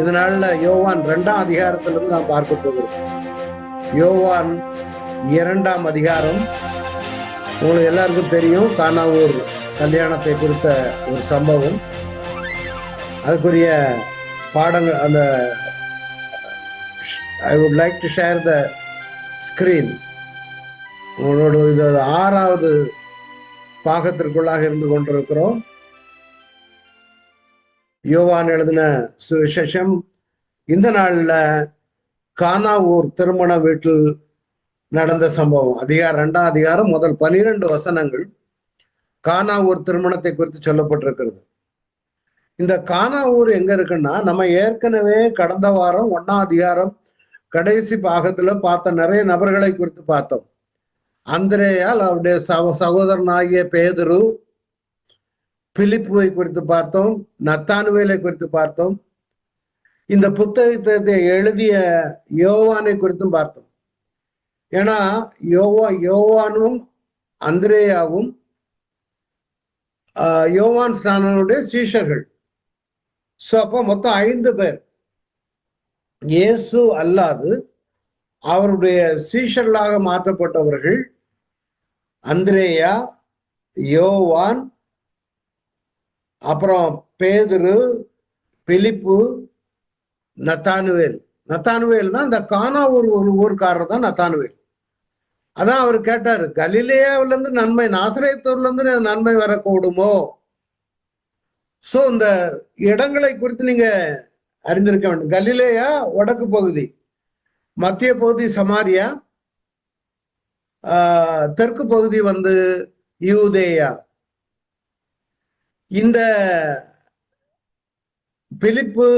இதனால யோவான் 2ஆம் அதிகாரத்திலிருந்து நாம் பார்க்க போகிறோம். யோவான் 2ஆம் அதிகாரம் உங்களுக்கு எல்லாருக்கும் தெரியும். கானாவூர் கல்யாணத்தை குறித்த ஒரு சம்பவம். அதுக்குரிய பாடங்கள் அந்த I would like to share the screen. உங்களோட இது 6வது பாகத்திற்குள்ளாக இருந்து கொண்டிருக்கிறோம். யோவான் எழுதின சுவிசேஷம். இந்த நாள்ல கானாவூர் திருமண வீட்டில் நடந்த சம்பவம். 2ஆம் அதிகாரம் முதல் 12 வசனங்கள் கானாவூர் திருமணத்தை குறித்து சொல்லப்பட்டிருக்கிறது. இந்த கானாவூர் எங்க இருக்குன்னா, நம்ம ஏற்கனவே கடந்த வாரம் 1ஆம் அதிகாரம் கடைசி பாகத்துல பார்த்த நிறைய நபர்களை குறித்து பார்த்தோம். அந்திரேயால் அவருடைய சகோதரனாகிய பேதுரு, பிலிப்புவை குறித்து பார்த்தோம், நத்தானுவேலை குறித்து பார்த்தோம், இந்த புத்தகத்தை எழுதிய யோவானை குறித்தும் பார்த்தோம். ஏன்னா யோவானும் அந்திரேயாவும் யோவான் ஸ்நானனுடைய சீஷர்கள். சோ அப்போ மொத்தம் 5 பேர் இயேசு அல்லாது அவருடைய சீஷர்களாக மாற்றப்பட்டவர்கள் அந்திரேயா, யோவான், அப்புறம் பேதுரு, பிலிப்பு, நத்தானுவேல். நத்தானுவேல் தான் இந்த கானாவூர் ஒரு ஊர்க்காரர் தான் நத்தானுவேல். அதான் அவர் கேட்டாரு, கலிலேயாவில இருந்து நன்மை, நாசரேத்தூர்ல இருந்து நன்மை வரக்கூடுமோ? சோ இந்த இடங்களை குறித்து நீங்க அறிந்திருக்க வேண்டும். கலிலேயா வடக்கு பகுதி, மத்திய பகுதி சமாரியா, தெற்கு பகுதி யூதேயா. இந்த பிலிப்பு,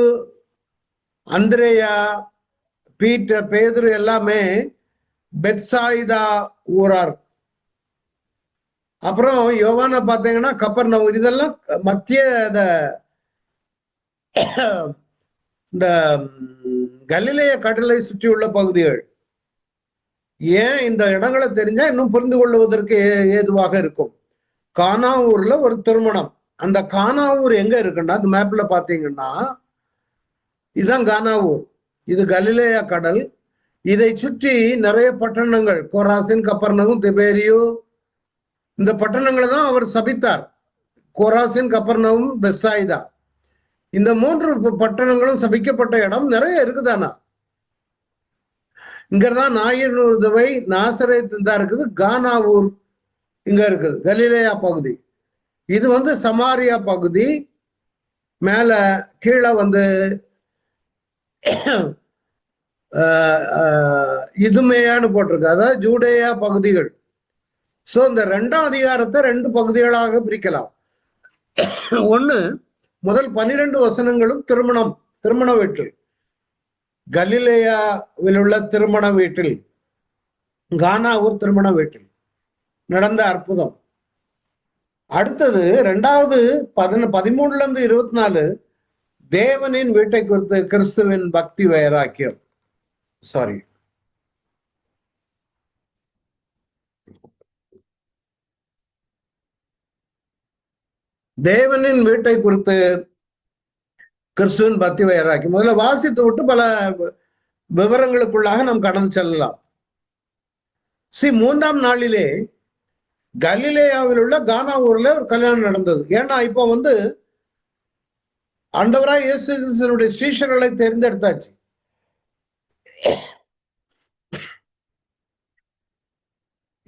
அந்திரேயா, பீட்டர், பேதுரு எல்லாமே பெத்சாயிதா ஊரார். அப்புறம் யோவானை பார்த்தீங்கன்னா கப்பர்நகூம். இதெல்லாம் மத்திய இந்த கலிலேய கடலை சுற்றியுள்ள பகுதிகள். ஏன் இந்த இடங்களை தெரிஞ்சா இன்னும் புரிந்து கொள்வதற்கு ஏதுவாக இருக்கும். கானாவூர்ல ஒரு திருமணம். அந்த கானாவூர் எங்க இருக்குன்னா, அந்த மேப்ல பாத்தீங்கன்னா இதுதான் கானாவூர். இது கலிலேயா கடல். இதை சுற்றி நிறைய பட்டணங்கள், கொராசின், கப்பர்நகூம், திபேரியு, இந்த பட்டணங்களை தான் அவர் சபித்தார். கொராசின், கப்பர்நகூம், பெத்சாயிதா, இந்த 3 பட்டணங்களும் சபிக்கப்பட்ட இடம் நிறைய இருக்குதானா. இங்கதான் நாயினுதவை, நாசரேத் தான் இருக்குது. கானாவூர் இங்க இருக்குது, கலிலேயா பகுதி. இது சமாரியா பகுதி. மேல கீழே இதுமேயான்னு போட்டிருக்கு, அதாவது ஜூடேயா பகுதிகள். சோ இந்த 2ஆம் அதிகாரத்தை 2 பகுதிகளாக பிரிக்கலாம். ஒண்ணு, முதல் 12 வசனங்களும் திருமண வீட்டில், கலிலேயாவில் உள்ள திருமண வீட்டில், கானாவூர் திருமண வீட்டில் நடந்த அற்புதம். அடுத்தது 2வது 13ல இருந்து 24 தேவனின் வீட்டை குறித்து, கிறிஸ்துவின் பக்தி வைராக்கியம். சாரி, தேவனின் வீட்டை குறித்து கிறிஸ்துவின் பக்தி வைராக்கியம். முதல்ல வாசித்து விட்டு பல விவரங்களுக்குள்ளாக நாம் கடந்து செல்லலாம். 3ஆம் நாளிலே கலிலேயாவில் உள்ள கானாவூர்ல ஒரு கல்யாணம் நடந்தது. ஏன்னா இப்போ ஆண்டவராய் இயேசு கிறிஸ்துவினுடைய சீஷர்களை தேர்ந்தெடுத்தாச்சு.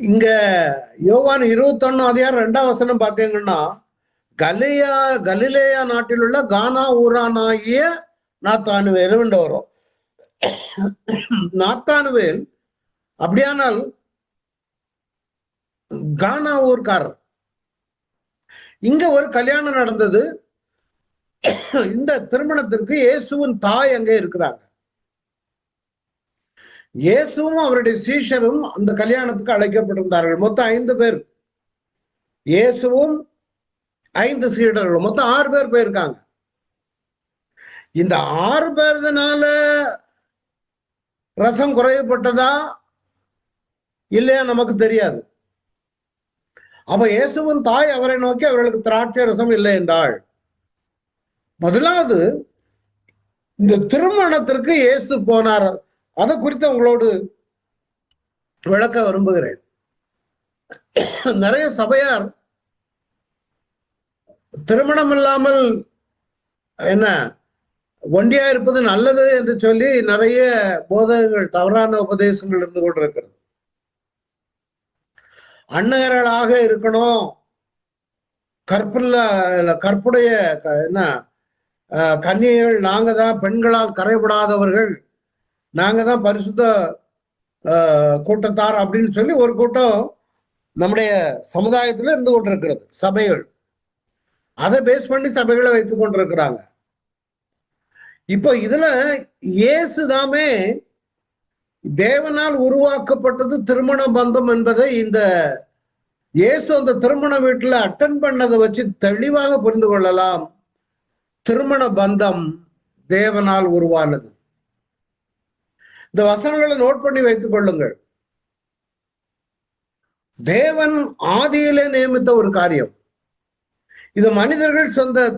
இங்க யோவான் 21ஆம் அதிகாரம் 2ஆம் வசனம் பார்த்தீங்கன்னா, கலிலேயா நாட்டில் உள்ள கானா ஊரானாகிய நாத்தானுவேல் என்று வரும். நாத்தானுவேல் அப்படியானால் கானா ஊர்காரர். இங்க ஒரு கல்யாணம் நடந்தது. இந்த திருமணத்திற்கு இயேசுவின் தாய் அங்கே இருக்கிறாங்க. இயேசுவும் அவருடைய சீஷரும் அந்த கல்யாணத்துக்கு அழைக்கப்பட்டிருந்தார்கள். மொத்தம் 5 பேர். இயேசுவும் 5 சீடர்களும், மொத்தம் 6 பேர் போயிருக்காங்க. இந்த 6 பேர்னால ரசம் குறையப்பட்டதா இல்லையா நமக்கு தெரியாது. அப்ப இயேசுவின் தாய் அவரை நோக்கி அவர்களுக்கு திராட்சை ரசம் இல்லை என்றாள். முதலாவது இந்த திருமணத்திற்கு இயேசு போனார். அதை குறித்து உங்களோடு விளக்க விரும்புகிறேன். நிறைய சபையார் திருமணம் இல்லாமல் என்ன ஒண்டியா இருப்பது நல்லது என்று சொல்லி நிறைய போதகங்கள், தவறான உபதேசங்கள் இருந்து கொண்டிருக்கிறது. அன்னகர்களாக இருக்கணும், கற்புடைய என்ன கன்னிகைகள் நாங்க தான், பெண்களால் கரைபடாதவர்கள் நாங்க தான், பரிசுத்த கூட்டத்தார் அப்படின்னு சொல்லி ஒரு கூட்டம் நம்முடைய சமுதாயத்துல இருந்து கொண்டிருக்கிறது. சபைகள் அதை பேஸ் பண்ணி சபைகளை வைத்துக் கொண்டிருக்கிறாங்க. இப்போ இதுல இயேசுதாமே தேவனால் உருவாக்கப்பட்டது திருமண பந்தம் என்பதை இந்த இயேசு அந்த திருமண வீட்டுல அட்டன் பண்ணதை வச்சு தெளிவாக புரிந்து கொள்ளலாம். திருமண பந்தம் தேவனால் உருவானது. இந்த வசனங்களை நோட் பண்ணி வைத்துக் கொள்ளுங்கள். தேவன் ஆதியிலே நியமித்த ஒரு காரியம். இது மனிதர்கள்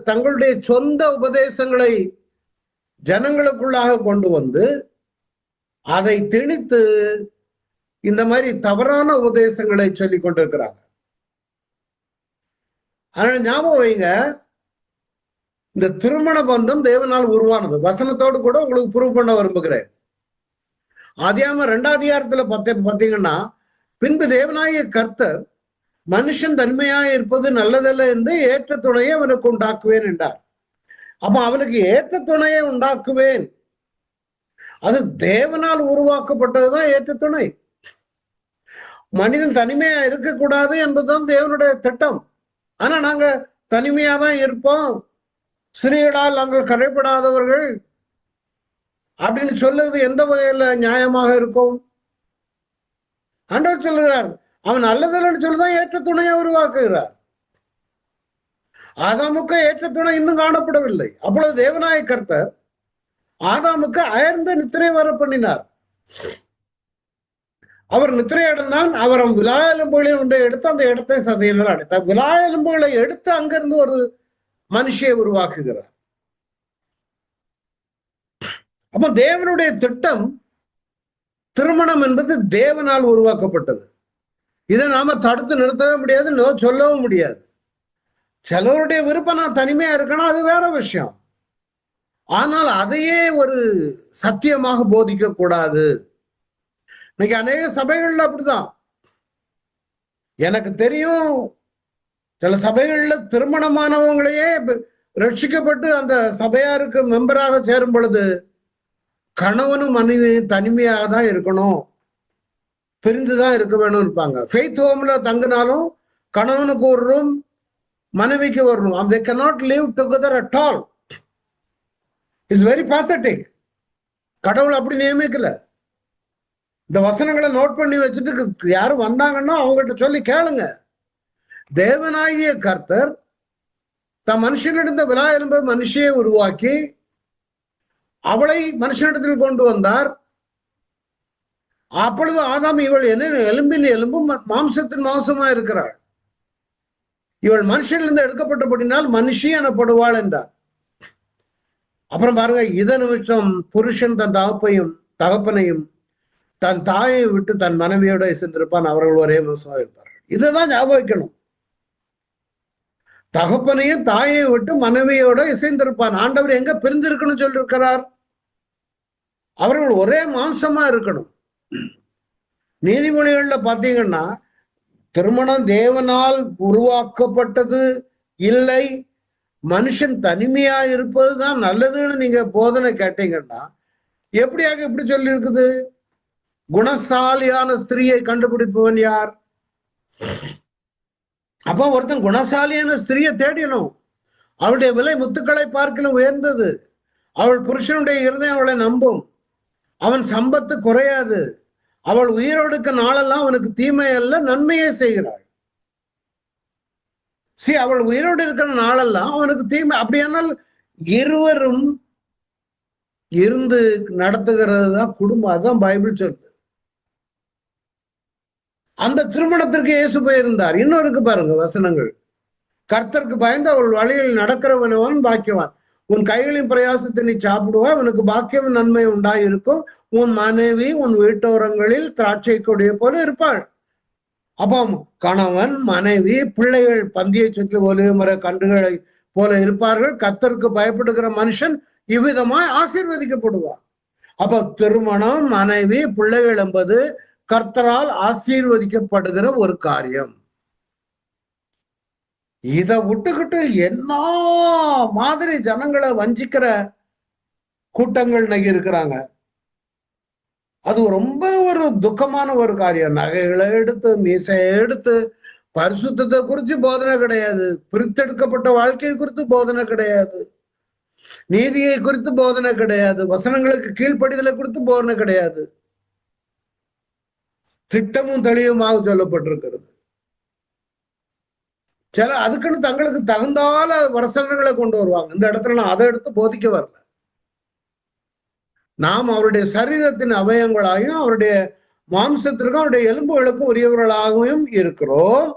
தங்களுடைய சொந்த உபதேசங்களை ஜனங்களுக்குள்ளாக கொண்டு வந்து அதை திணித்து இந்த மாதிரி தவறான உபதேசங்களை சொல்லி கொண்டிருக்கிறாங்க. அதனால ஞாபகம் வைங்க, இந்த திருமண பந்தம் தேவனால் உருவானது. வசனத்தோடு கூட உங்களுக்கு ப்ரூவ் பண்ண விரும்புகிறேன். ஆதியாகமம் 2ஆம் அதிகாரத்துல பார்த்தீங்கன்னா, பின்பு தேவனாகிய கர்த்தர் மனுஷன் தன்மையாய் இருப்பது நல்லதல்ல என்று ஏற்ற துணையை அவனுக்கு உண்டாக்குவேன் என்றார். அப்ப அவனுக்கு ஏற்ற துணையை உண்டாக்குவேன். அது தேவனால் உருவாக்கப்பட்டதுதான் ஏற்ற துணை. மனிதன் தனிமையா இருக்கக்கூடாது என்பதுதான் தேவனுடைய திட்டம். ஆனா நாங்க தனிமையா தான் இருப்போம், சிறியடால் நாங்கள் கரைப்படாதவர்கள் அப்படின்னு சொல்லுவது எந்த வகையில நியாயமாக இருக்கும்? ஆண்டவர் சொல்லுகிறார், அவன் நல்லதில்லைன்னு சொல்லிதான் ஏற்ற துணையை உருவாக்குகிறார். ஆதாமுக்கு ஏற்ற துணை இன்னும் காணப்படவில்லை. அப்பொழுது தேவனாய கர்த்தர் ஆதாமுக்கு அயர்ந்த நித்திரை வர பண்ணினார். அவர் நித்திரை அடைந்தான். அவர் விலா எலும்புகளை ஒன்றை எடுத்து அந்த இடத்தை சதையினால் அடைத்தார். விலா எலும்புகளை எடுத்து அங்கிருந்து ஒரு மனுஷியை உருவாக்குகிறார். அப்ப தேவனுடைய திட்டம், திருமணம் என்பது தேவனால் உருவாக்கப்பட்டது. இதை நாம தடுத்து நிறுத்தவே முடியாது, சொல்லவும் முடியாது. சிலருடைய விருப்பம் நான் தனிமையா இருக்கணும், அது வேற விஷயம். ஆனால் அதையே ஒரு சத்தியமாக போதிக்க கூடாது. இன்னைக்கு அநேக சபைகள்ல அப்படிதான். எனக்கு தெரியும், சில சபைகள்ல திருமணமானவங்களையே ரட்சிக்கப்பட்டு அந்த சபையாருக்கு மெம்பராக சேரும் பொழுது கணவனும் மனைவி தனிமையாக தான் இருக்கணும், பிரிந்துதான் இருக்க வேணும் இருப்பாங்க. ஃபெய்த் ஹோம்ல தங்கினாலும் கணவனுக்கு ஒரு ரூம், மனைவிக்கு ஒரு room. they cannot live together at all. It's very pathetic. கடவுள் அப்படி நியமிக்கல. இந்த வசனங்களை நோட் பண்ணி வச்சுட்டு யாரும் வந்தாங்கன்னா அவங்ககிட்ட சொல்லி கேளுங்க. தேவனாகிய கர்த்தர் தம் மனுஷனிடந்த விலா எலும்பை மனுஷியை உருவாக்கி அவளை மனுஷனிடத்தில் கொண்டு வந்தார். அப்பொழுது ஆதாம், இவள் என்ன எலும்பின் எலும்பும் மாம்சத்தின் மாம்சமா இருக்கிறாள், இவள் மனுஷனிலிருந்து எடுக்கப்பட்டபடினால் மனுஷி எனப்படுவாள் என்றார். அப்புறம் பாருங்க, இதன் நிமிஷம் புருஷன் தன் தகப்பனையும் தன் தாயை விட்டு தன் மனைவியோட சென்றிருப்பான், அவர்கள் ஒரே மாசமா இருப்பார்கள். இதைதான் ஞாபகம் வைக்கணும். தகப்பனையும் தாயை விட்டு மனைவியோட இசைந்திருப்பான். ஆண்டவர் எங்க பிரிந்திருக்கணும் சொல்லியிருக்கிறார்? அவர்கள் ஒரே மாம்சமா இருக்கணும். நீதிமொழிகள்ல பாத்தீங்கன்னா, திருமணம் தேவனால் உருவாக்கப்பட்டது இல்லை, மனுஷன் தனிமையா இருப்பதுதான் நல்லதுன்னு நீங்க போதனை கேட்டீங்கன்னா எப்படியாக இப்படி சொல்லி இருக்குது? குணசாலியான ஸ்திரீயை கண்டுபிடிப்பவன் யார்? அப்ப ஒருத்தன் குணசாலியான ஸ்திரீயை தேடினோம். அவளுடைய விலை முத்துக்களை பார்க்கலும் உயர்ந்தது. அவள் புருஷனுடைய இருதயம் அவளை நம்பும். அவன் சம்பத்து குறையாது. அவள் உயிரோடுக்க நாளெல்லாம் அவனுக்கு தீமை அல்ல நன்மையே செய்கிறாள். அவள் உயிரோடு இருக்கிற நாளெல்லாம் அவனுக்கு தீமை. அப்படியானால் இருவரும் இருந்து நடத்துகிறது தான் குடும்பம். அதுதான் பைபிள் சொல்லுது. அந்த திருமணத்திற்கு இயேசு போயிருந்தார். இன்னொருக்கு பாருங்க வசனங்கள். கர்த்தருக்கு பயந்து அவள் வழியில் நடக்கிறவனவன் பாக்கியவான். உன் கைகளின் பிரயாசத்தை நீ சாப்பிடுவாய், உனக்கு பாக்கியம் நன்மை உண்டாயிருக்கும், உன் மனைவி உன் வீட்டோரங்களில் திராட்சை கொடிய போல இருப்பாள். அப்போ கணவன் மனைவி பிள்ளைகள் பந்தியை சுற்றி ஒலிவு மர கன்றுகளை போல இருப்பார்கள். கர்த்தருக்கு பயப்படுகிற மனுஷன் இவ்விதமாய் ஆசீர்வதிக்கப்படுவார். அப்ப திருமணம், மனைவி, பிள்ளைகள் என்பது கர்த்தரால் ஆசீர்வதிக்கப்படுகிற ஒரு காரியம். இத விட்டுக்கிட்டு என்ன மாதிரி ஜனங்களை வஞ்சிக்கிற கூட்டங்கள் நகி இருக்கிறாங்க. அது ரொம்ப ஒரு துக்கமான ஒரு காரியம். நகைகளை எடுத்து மீசையை எடுத்து பரிசுத்தத்தை குறித்து போதனை கிடையாது, பிரித்தெடுக்கப்பட்ட வாழ்க்கையை குறித்து போதனை கிடையாது, நீதியை குறித்து போதனை கிடையாது, வசனங்களுக்கு கீழ்ப்படிதலை குறித்து போதனை கிடையாது. திட்டமும் தெளிவுமாக சொல்லப்பட்டிருக்கிறது. சில அதுக்குன்னு தங்களுக்கு தகுந்தால வசனங்களை கொண்டு வருவாங்க. இந்த இடத்துல நான் அதை எடுத்து போதிக்க வரல. நாம் அவருடைய சரீரத்தின் அவயங்களாயும் அவருடைய மாம்சத்திற்கும் அவருடைய எலும்புகளுக்கும் உரியவர்களாகவும் இருக்கிறோம்.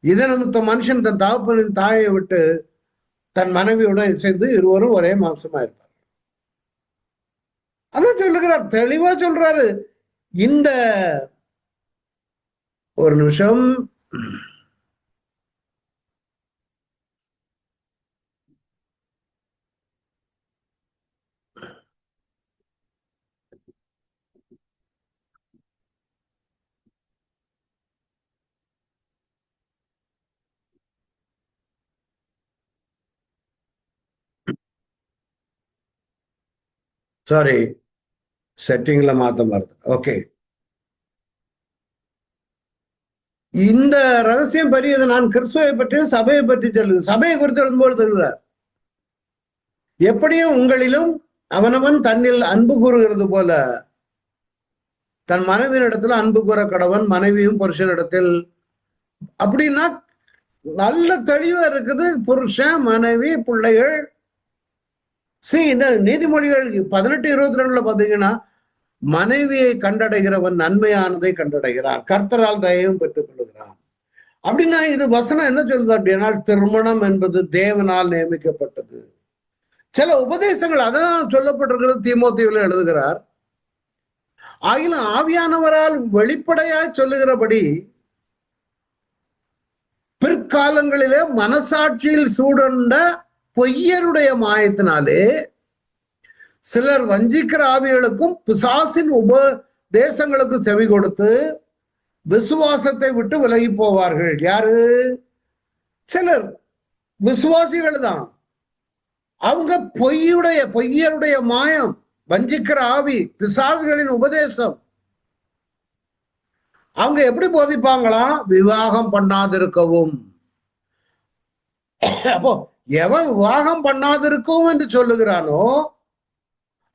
இதை நிமித்த மனுஷன் தன் தகப்பனின் தாயை விட்டு தன் மனைவியுடன் சேர்ந்து இருவரும் ஒரே மாம்சமா இருப்பார். அதான் சொல்லுகிறார், தெளிவா சொல்றாரு. இந்த ஒரு நிமிஷம், சாரி, செட்டிங்ல மாத்த மாறுது. ஓகே, இந்த ரகசியம் பெரியது. நான் கிறிஸ்துவை பற்றி சபையை பற்றி சொல்லுங்க. சபையை குறித்து எழுதும்போது சொல்கிறார், எப்படியும் உங்களிலும் அவனவன் தன்னில் அன்பு கூறுகிறது போல தன் மனைவியினிடத்துல அன்பு கூற கடவன், மனைவியும் புருஷனிடத்தில். அப்படின்னா நல்ல தெளிவா இருக்குது. புருஷன், மனைவி, பிள்ளைகள். இந்த நீதிமொழிகள் 18:22 பாத்தீங்கன்னா, மனைவியை கண்டடைகிறவன் நன்மையானதை கண்டடைகிறான், கர்த்தரால் தயவும் பெற்றுக் கொள்கிறான். அப்படின்னா இது வசனம் என்ன சொல்லுது அப்படின்னா, திருமணம் என்பது தேவனால் நியமிக்கப்பட்டது. சில உபதேசங்கள் அதான் சொல்லப்பட்டிருக்கிறது. தீமோத்தேயுவில் எழுதுகிறார், ஆகிலும் ஆவியானவரால் வெளிப்படையாய் சொல்லுகிறபடி பிற்காலங்களிலே மனசாட்சியில் சூடண்ட பொய்யருடைய மாயத்தினாலே சிலர் வஞ்சிக்கிற ஆவிகளுக்கும் பிசாசின் உபதேசங்களுக்கும் செவி கொடுத்து விசுவாசத்தை விட்டு விலகி போவார்கள். யாரு? சிலர் விசுவாசிகள் தான். அவங்க பொய்யருடைய மாயம், வஞ்சிக்கிற ஆவி, பிசாசுகளின் உபதேசம். அவங்க எப்படி போதிப்பாங்களாம்? விவாகம் பண்ணாதிருக்கவும். அப்போ எவன் விவாகம் பண்ணாதிருக்கவும் என்று சொல்லுகிறானோ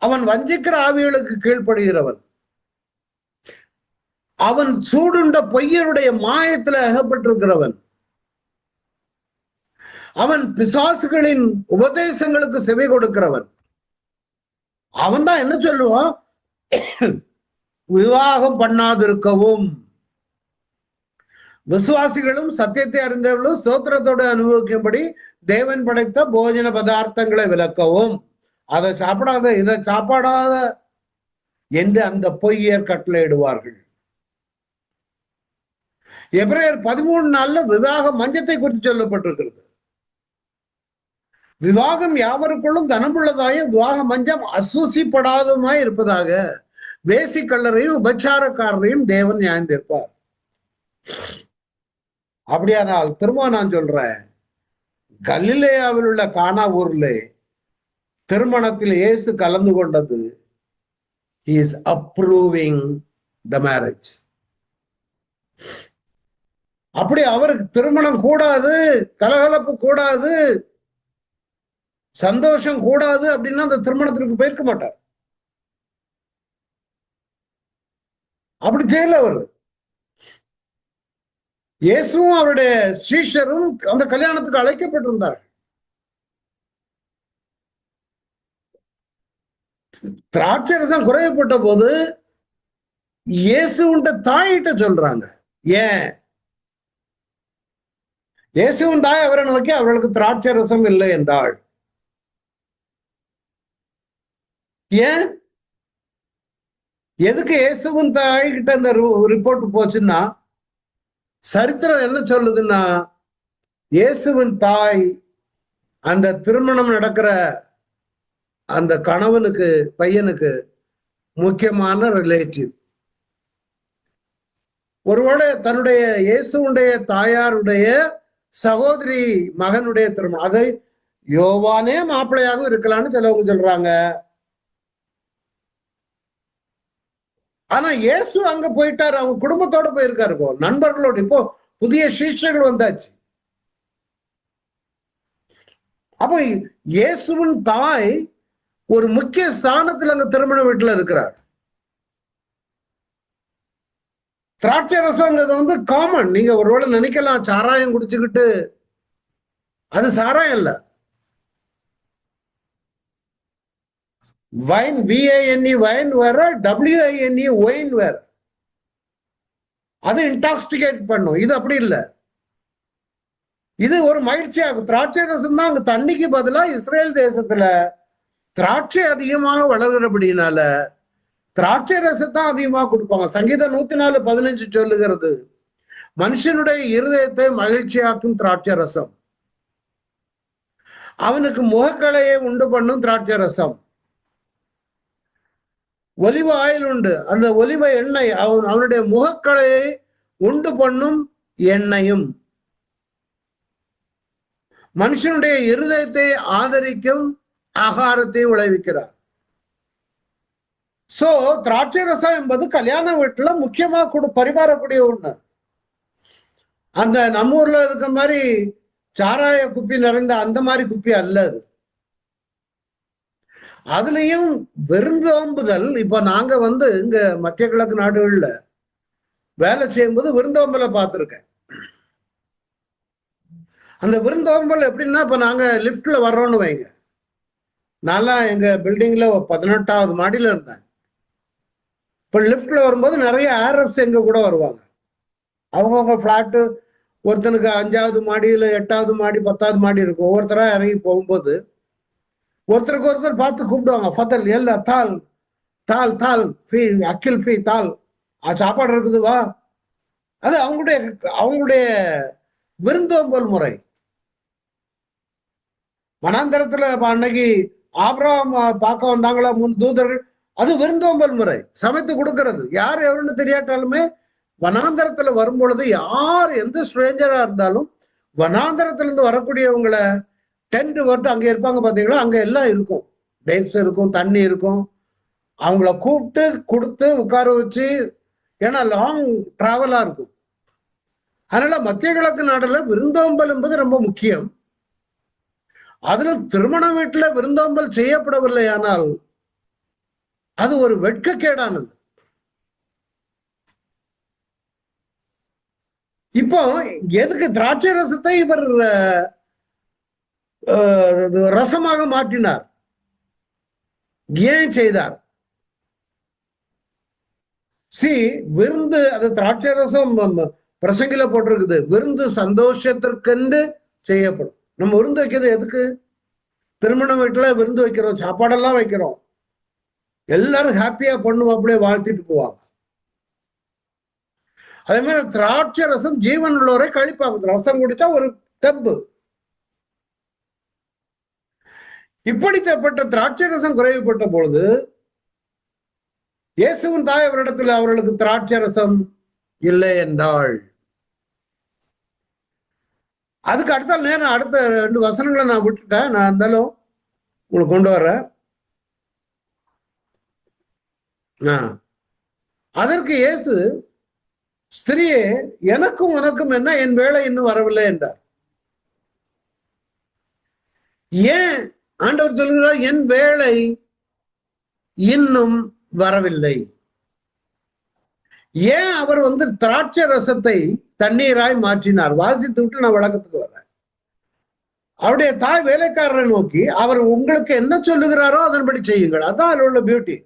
அவன் வஞ்சிக்கிற ஆவிகளுக்கு கீழ்ப்படுகிறவன். அவன் சூடுண்ட பொய்யருடைய மாயத்துல அகப்பட்டிருக்கிறவன். அவன் பிசாசுகளின் உபதேசங்களுக்கு செவி கொடுக்கிறவன். அவன் தான் என்ன சொல்லுவான்? விவாகம் பண்ணாதிருக்கவும். விசுவாசிகளும் சத்தியத்தை அறிந்தவர்களும் ஸ்தோத்திரத்தோடு அனுபவிக்கும்படி தேவன் படைத்த போஜன பதார்த்தங்களை விலக்கவும், அதை சாப்பிடாத இதை சாப்பிடாத என்று அந்த பொய்யர் கட்டளையிடுவார்கள். எபிரேயர் 13:4 விவாக மஞ்சத்தை குறித்து சொல்லப்பட்டிருக்கிறது. விவாகம் யாவருக்குள்ளும் கனமுள்ளதாயும் விவாக மஞ்சம் அசூசிப்படாததுமாய் இருப்பதாக வேசி கள்ளரையும் உபச்சாரக்காரரையும் தேவன் நியாயந்திருப்பார். அப்படியானால் திரும்ப நான் சொல்றேன், கலிலேயாவில் உள்ள கானா ஊர்ல திருமணத்தில் இயேசு கலந்து கொண்டது, he is approving the marriage. அப்படி அவருக்கு திருமணம் கூடாது, கலகலப்பு கூடாது, சந்தோஷம் கூடாது அப்படின்னா அந்த திருமணத்திற்கு போயிருக்க மாட்டார். அப்படி செய்யல அவர். இயேசுவும் அவருடைய சீஷரும் அந்த கல்யாணத்துக்கு அழைக்கப்பட்டிருந்தார்கள். திராட்சை ரசம் குறையப்பட்ட போது இயேசுவின் தாயிட்ட சொல்றாங்க, ஏன் இயேசுவின் தாய் அவரை நோக்கி அவர்களுக்கு திராட்சை ரசம் இல்லை என்றாள். ஏன் எதுக்கு இயேசுவின் தாய் கிட்ட அந்த ரிப்போர்ட் போச்சுன்னா, சரித்திரம் என்ன சொல்லுதுன்னா, இயேசுவின் தாய் அந்த திருமணம் நடக்கிற அந்த கணவனுக்கு பையனுக்கு முக்கியமான ரிலேட்டிவ். ஒருவேளை தன்னுடைய இயேசுடைய தாயாருடைய சகோதரி மகனுடைய திருமணம், அதை யோவானே மாப்பிள்ளையாகவும் இருக்கலாம்னு சிலவங்க சொல்றாங்க. ஆனா இயேசு அங்க போயிட்டாரு, அவங்க குடும்பத்தோட போயிருக்காரு, இப்போ நண்பர்களோடு. இப்போ புதிய சீஷர்கள் வந்தாச்சு. அப்போ இயேசுவின் தாய் ஒரு முக்கிய ஸ்தானத்தில் அங்க திருமண வீட்டுல இருக்கிறார். திராட்சை ரசம்ங்கிறது வந்து காமன். நீங்க ஒருவேளை நினைக்கலாம் சாராயம் குடிச்சுக்கிட்டு, அது சாராயம் இல்ல. வைன், VINE வைன் வேற, WINE ஒயின் வேற. அது இன்டாக்சிகேட் பண்ணும், இது அப்படி இல்லை. இது ஒரு மகிழ்ச்சியாகும். திராட்சை ரசம் தான் அங்க தண்ணிக்கு பதிலா இஸ்ரேல் தேசத்துல திராட்சை அதிகமாக வளர்கிறபடினால திராட்சை ரசத்தான் அதிகமாக கொடுப்பாங்க. சங்கீதம் 104:15 சொல்லுகிறது, மனுஷனுடைய இருதயத்தை மகிழ்ச்சியாக்கும் திராட்சை ரசம், அவனுக்கு முகக்கலையை உண்டு பண்ணும் திராட்சை ரசம். ஒலிவ ஆயில் உண்டு, அந்த ஒலிவ எண்ணெய் அவனுடைய முகக்கலையை உண்டு பண்ணும் எண்ணெயும். மனுஷனுடைய இருதயத்தை ஆதரிக்கும் ஆகாரத்தை விளைவிக்கிறார். சோ திராட்சை ரசம் என்பது கல்யாண வீட்டுல முக்கியமா பரிமாறக்கூடிய ஒண்ணு. அந்த நம்ம ஊர்ல இருக்க மாதிரி சாராய குப்பி நிறைந்த அந்த மாதிரி குப்பி அல்ல அது. அதுலயும் விருந்தோம்புதல். இப்ப நாங்க வந்து இங்க மத்திய கிழக்கு நாடுகள்ல வேலை செய்யும்போது விருந்தோம்பலை பார்த்திருக்கேன். அந்த விருந்தோம்பல் எப்படின்னா, இப்ப நாங்க லிப்ட்ல வர்றோம்னு வைங்க, நான்லாம் எங்க பில்டிங்ல 18வது மாடியில இருந்தேன். இப்ப லிப்ட்ல வரும்போது நிறைய ஆரப்ஸ் எங்க கூட வருவாங்க. அவங்கவுங்க பிளாட்டு, ஒருத்தனுக்கு 5வது மாடியில 8வது மாடி 10வது மாடி இருக்கும். ஒவ்வொருத்தரா இறங்கி போகும்போது ஒருத்தருக்கு ஒருத்தர் பார்த்து கூப்பிடுவாங்க, ஃபதல் எல்ல தால் தால் தால் ஃபீ அக்கில் ஃபீ தால், சாப்பாடு இருக்குது வா. அது அவங்களுடைய விருந்தோம்பல் முறை. வனாந்தரத்துல அன்னைக்கு ஆபிரகாம் பார்க்க வந்தாங்களா 3 தூதர்கள், அது விருந்தோம்பல் முறை. சமைத்து கொடுக்கறது. யார் எவருன்னு தெரியாட்டாலுமே வனாந்தரத்துல வரும்பொழுது யார் எந்த ஸ்ட்ரேஞ்சரா இருந்தாலும் வனாந்தரத்துல இருந்து வரக்கூடியவங்களை டென்ட் போட்டு அங்க இருப்பாங்க பாத்தீங்களா, அங்க எல்லாம் இருக்கும், டேட்ஸ் இருக்கும், தண்ணி இருக்கும். அவங்கள கூப்பிட்டு கொடுத்து உட்கார வச்சு, ஏன்னா லாங் டிராவலா இருக்கும். அதனால மத்திய கிழக்கு நாடுல விருந்தோம்பல் என்பது ரொம்ப முக்கியம். அதுல திருமண வீட்டுல விருந்தோம்பல் செய்யப்படவில்லை ஆனால் அது ஒரு வெட்கக்கேடானது. இப்போ எதுக்கு திராட்சை ரசத்தை இவர் ரசமாக மாற்றினார்? ஏன் செய்தார்? விருந்து, அது திராட்சை ரசம் பிரசங்கில போட்டிருக்குது, விருந்து சந்தோஷத்திற்கென்று செய்யப்படும். நம்ம விருந்து வைக்கிறது எதுக்கு? திருமண வீட்டுல விருந்து வைக்கிறோம், சாப்பாடெல்லாம் வைக்கிறோம், எல்லாரும் ஹாப்பியா பண்ணுவோம், அப்படியே வாழ்த்திட்டு போவாங்க. அதே மாதிரி திராட்சை ரசம் ஜீவன் உள்ளவரை கழிப்பாகுது. ரசம் குடித்தா ஒரு தெம்பு. இப்படிப்பட்ட திராட்சை ரசம் குறைவுபட்ட பொழுது இயேசுவின் தாய் அவரிடத்தில் அவர்களுக்கு திராட்சை ரசம் இல்லை என்றாள். அதுக்கு அடுத்த நேரம் அடுத்த 2 வசனங்களை நான் விட்டுட்டேன், நான் இருந்தாலும் உங்களுக்கு கொண்டு வர்றேன். அதற்கு இயேசு, ஸ்திரியே, எனக்கும் உனக்கும் என்ன, என் வேலை இன்னும் வரவில்லை என்றார். ஏன் ஆண்டவர் சொல்கிறார் என் வேலை இன்னும் வரவில்லை? ஏன் அவர் வந்து திராட்சை ரசத்தை தண்ணீராய் மாற்றினார்? வாசித்து விட்டு நான் விளக்கத்துக்கு வரேன். அவருடைய தாய் வேலைக்காரரை நோக்கி, அவர் உங்களுக்கு என்ன சொல்லுகிறாரோ அதன்படி செய்யுங்கள். அதான் அதில் உள்ள பியூட்டி.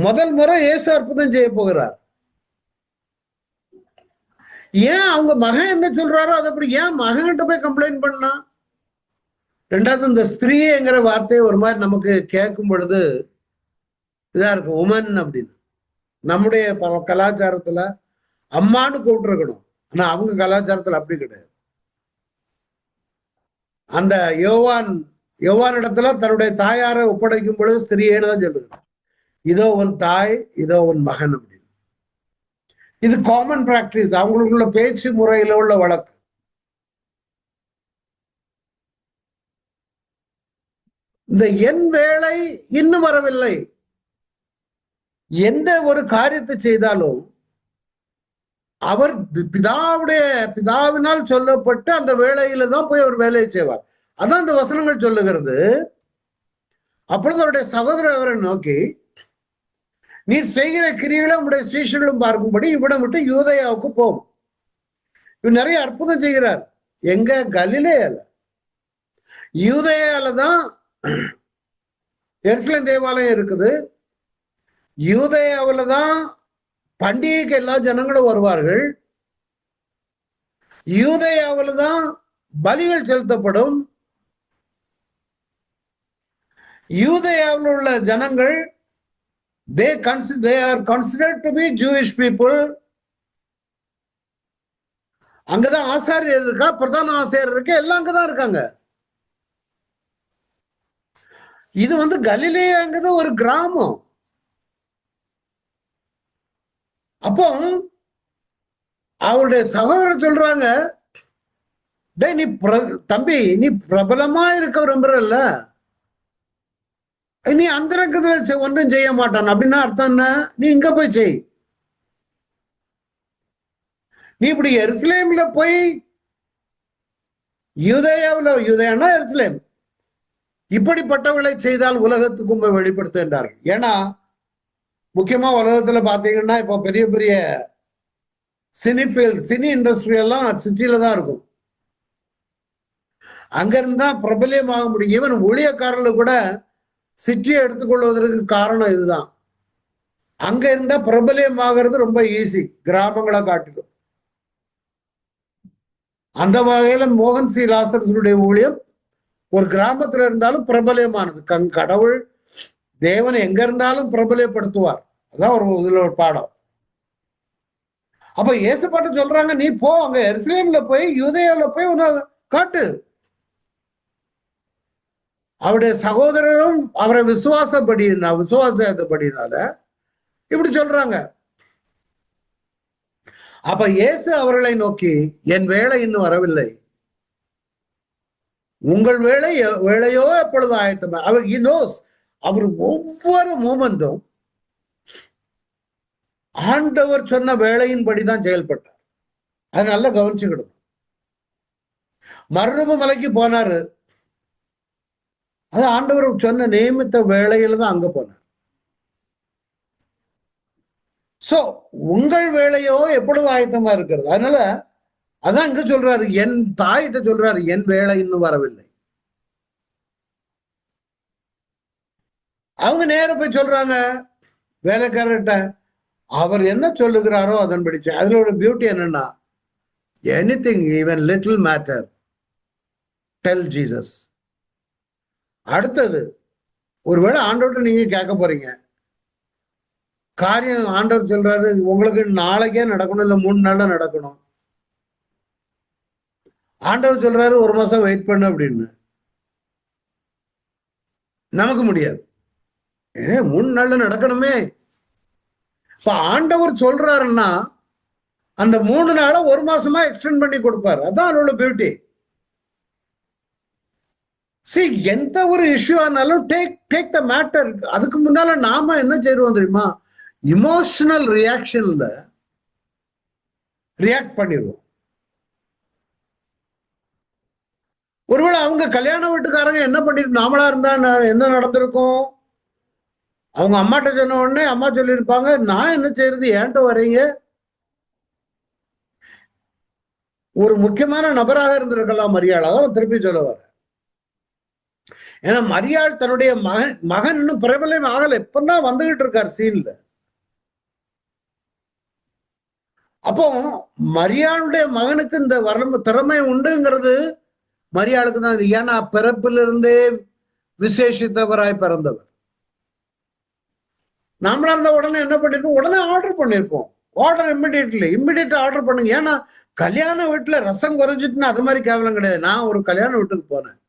முதல் முறை இயேசு அற்புதம் செய்ய போகிறார். ஏன் அவங்க மகன் என்ன சொல்றாரோ அது அப்படி, ஏன் மகன்கிட்ட போய் கம்ப்ளைண்ட் பண்ணா? ரெண்டாவது இந்த ஸ்திரீங்கிற வார்த்தையை ஒரு மாதிரி நமக்கு கேட்கும் பொழுது இதா இருக்கு, உமன் அப்படின்னு. நம்முடைய கலாச்சாரத்துல அம்மான்னு கூப்பிட்டுருக்கணும், ஆனா அவங்க கலாச்சாரத்துல அப்படி கிடையாது. அந்த யோவான் இடத்துல தன்னுடைய தாயாரை ஒப்படைக்கும் பொழுது ஸ்திரீன்னு தான் சொல்லுகிறார். இதோ உன் தாய், இதோ உன் மகன் அப்படின்னு. இது காமன் பிராக்டிஸ், அவங்களுக்குள்ள பேச்சு முறையில உள்ள வழக்கு. இந்த என் வேலை இன்னும் வரவில்லை. எந்த ஒரு காரியத்தை செய்தாலும் அவர் பிதாவினால் சொல்லப்பட்டு அந்த வேலையில தான் போய் அவர் வேலையை செய்வார். அதான் இந்த வசனங்கள் சொல்லுகிறது. அப்பொழுது அவருடைய சகோதரர் அவரை நோக்கி, நீ செய்கிற கிரிகளை உடைய சீஷர்களும் பார்க்கும்படி இவ்விடம் விட்டு யூதேயாவுக்கு போகும். இவர் நிறைய அற்புதம் செய்கிறார். எங்க? கலிலேயால. யூதேயால தான் எருசலேம் தேவாலயம் இருக்குது. யூதேயாவில தான் பண்டிகைக்கு எல்லா ஜனங்களும் வருவார்கள். யூதேயாவில தான் பலிகள் செலுத்தப்படும். யூதேயாவில் உள்ள ஜனங்கள் they are considered to be Jewish people. அங்கதான் ஆசாரியர் இருக்கா, பிரதான ஆசாரியர் இருக்கா, எல்லாம் அங்கதான் இருக்காங்க. இது கலிலேயாங்கிறது ஒரு கிராமம். அப்போ அவருடைய சகோதரர் சொல்றாங்க, டே நீ தம்பி, நீ பிரபலமா இருக்க விரும்புறல்ல, நீ அந்த ரகத்துல ஒன்றும் செய்ய மாட்டான். அப்படின்னா அர்த்தம் என்ன? நீ இங்க போய் செய். நீ இப்படி எருசலேம்ல போய் யூதேயானா எருசலேம் இப்படிப்பட்டவர்களை செய்தால் உலகத்துக்கு உண்மை வெளிப்படுத்துகின்றார்கள். ஏன்னா முக்கியமா உலகத்துல பாத்தீங்கன்னா இப்போ பெரிய பெரிய சினி இண்டஸ்ட்ரி எல்லாம் சிட்டியில தான் இருக்கும். அங்க இருந்தா பிரபலியமாக முடியும். ஈவன் ஊழியக்காரர்கள் கூட சிட்டியை எடுத்துக்கொள்வதற்கு காரணம் இதுதான். அங்க இருந்தா பிரபலியமாகிறது ரொம்ப ஈஸி, கிராமங்களை காட்டிலும். அந்த வகையில மோகன் சி லாசரனுடைய ஊழியம் ஒரு கிராமத்துல இருந்தாலும் பிரபலியமானது. கடவுள் தேவன் எங்க இருந்தாலும் பிரபலியப்படுத்துவார். அதான் இதுல ஒரு பாடம். அப்ப இயேசுபாட்டு சொல்றாங்க, நீ போ, அங்க எருசலேம்ல போய் யூதேயால போய் உன்னை காட்டு. அவருடைய சகோதரரும் அவரை விசுவாசப்படினால இப்படி சொல்றாங்க. அப்ப இயேசு அவர்களை நோக்கி, என் வேலை இன்னும் வரவில்லை, உங்கள் வேலையோ எப்பொழுது ஆயத்தமா. அவர் ஒவ்வொரு மூமெண்ட்டும் ஆண்டவர் சொன்ன வேலையின்படிதான் செயல்பட்டார். அது நல்லா கவனிச்சுக்கிடும். மருதம மலைக்கு போனாரு, அது ஆண்டவர் சொன்ன நியமித்த வேலையில தான் அங்க போனார். சோ உங்கள் வேலையோ எப்பொழுது ஆயத்தமா இருக்கிறது. அதனால அதான் இங்க சொல்றாரு, என் தாயிட்ட சொல்றாரு, என் வேலை இன்னும் வரவில்லை. அவங்க நேர போய் சொல்றாங்க வேலைக்காரர்கிட்ட, அவர் என்ன சொல்லுகிறாரோ அதன்படி. அதுல ஒரு பியூட்டி என்னன்னா, anything even little matter tell Jesus. அடுத்தது, ஒருவேளை ஆண்டவர்கிட்ட நீங்க கேட்க போறீங்க, காரியம் ஆண்டவர் சொல்றாரு உங்களுக்கு நாளைக்கே நடக்கணும், இல்ல 3 நாள்ல நடக்கணும். ஆண்டவர் சொல்றாரு 1 மாசம் வெயிட் பண்ணு அப்படின்னு. நமக்கு முடியாது. 3 நாள்ல நடக்கணுமே. இப்ப ஆண்டவர் சொல்றாருன்னா அந்த 3 நாளை 1 மாசமா எக்ஸ்டெண்ட் பண்ணி கொடுப்பாரு. அதான் அவரோட பியூட்டி. எந்த ஒரு இஷ்யூ ஆனாலும் டேக் த மேட்டர். அதுக்கு முன்னால நாம என்ன செய்வோம் தெரியுமா? இமோஷனல் ரியாக்ஷன்ல ரியாக்ட் பண்ணிடுவோம். ஒருவேளை அவங்க கல்யாண வீட்டுக்காரங்க என்ன பண்ணிட்டு நாமளா இருந்தா என்ன நடந்திருக்கும்? அவங்க அம்மாட்ட சொன்ன உடனே அம்மா சொல்லியிருப்பாங்க, நான் என்ன செய்யறது, ஏன்ட்ட வரீங்க. ஒரு முக்கியமான நபராக இருந்திருக்கலாம் மரியாள். அதான் திருப்பி சொல்ல வர. ஏன்னா மரியாள் தன்னுடைய மகன் இன்னும் பிரபலம் ஆகல, இப்பதான் வந்துகிட்டு இருக்காரு சீன்ல. அப்போ மரியாளுடைய மகனுக்கு இந்த திறமை உண்டுங்கிறது மரியாளுக்கு தான். ஏன்னா பிறப்பிலிருந்தே விசேஷித்தவராய் பிறந்தவர். நம்மளா இருந்த உடனே என்ன பண்ணிருப்போம், உடனே ஆர்டர் பண்ணிருப்போம். ஆர்டர் இம்மிடியேட்டா ஆர்டர் பண்ணுங்க. ஏன்னா கல்யாண வீட்டுல ரசம் குறைஞ்சிட்டுன்னு அது மாதிரி கேவலம் கிடையாது. நான் ஒரு கல்யாண வீட்டுக்கு போனேன்.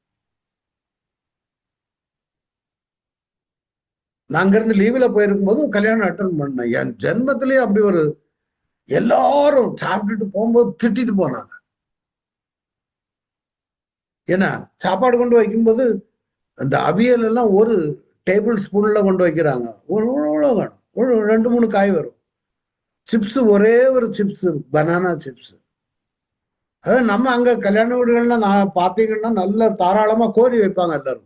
நான் அங்கிருந்து லீவ்ல போயிருக்கும் போது கல்யாணம் அட்டன் பண்ணேன். என் ஜென்மத்திலேயே அப்படி ஒரு எல்லாரும் சாப்பிட்டுட்டு போகும்போது திட்டிட்டு போனாங்க. ஏன்னா சாப்பாடு கொண்டு வைக்கும்போது அந்த அவியல் எல்லாம் ஒரு டேபிள் ஸ்பூன்ல கொண்டு வைக்கிறாங்க. ஒரு வேணும், ஒரு 2-3 காய் வரும். சிப்ஸ் ஒரே ஒரு சிப்ஸ், பனானா சிப்ஸ். அதாவது நம்ம அங்க கல்யாண வீடுகள்ல நான் பாத்தீங்கன்னா நல்லா தாராளமா கோரி வைப்பாங்க எல்லாரும்.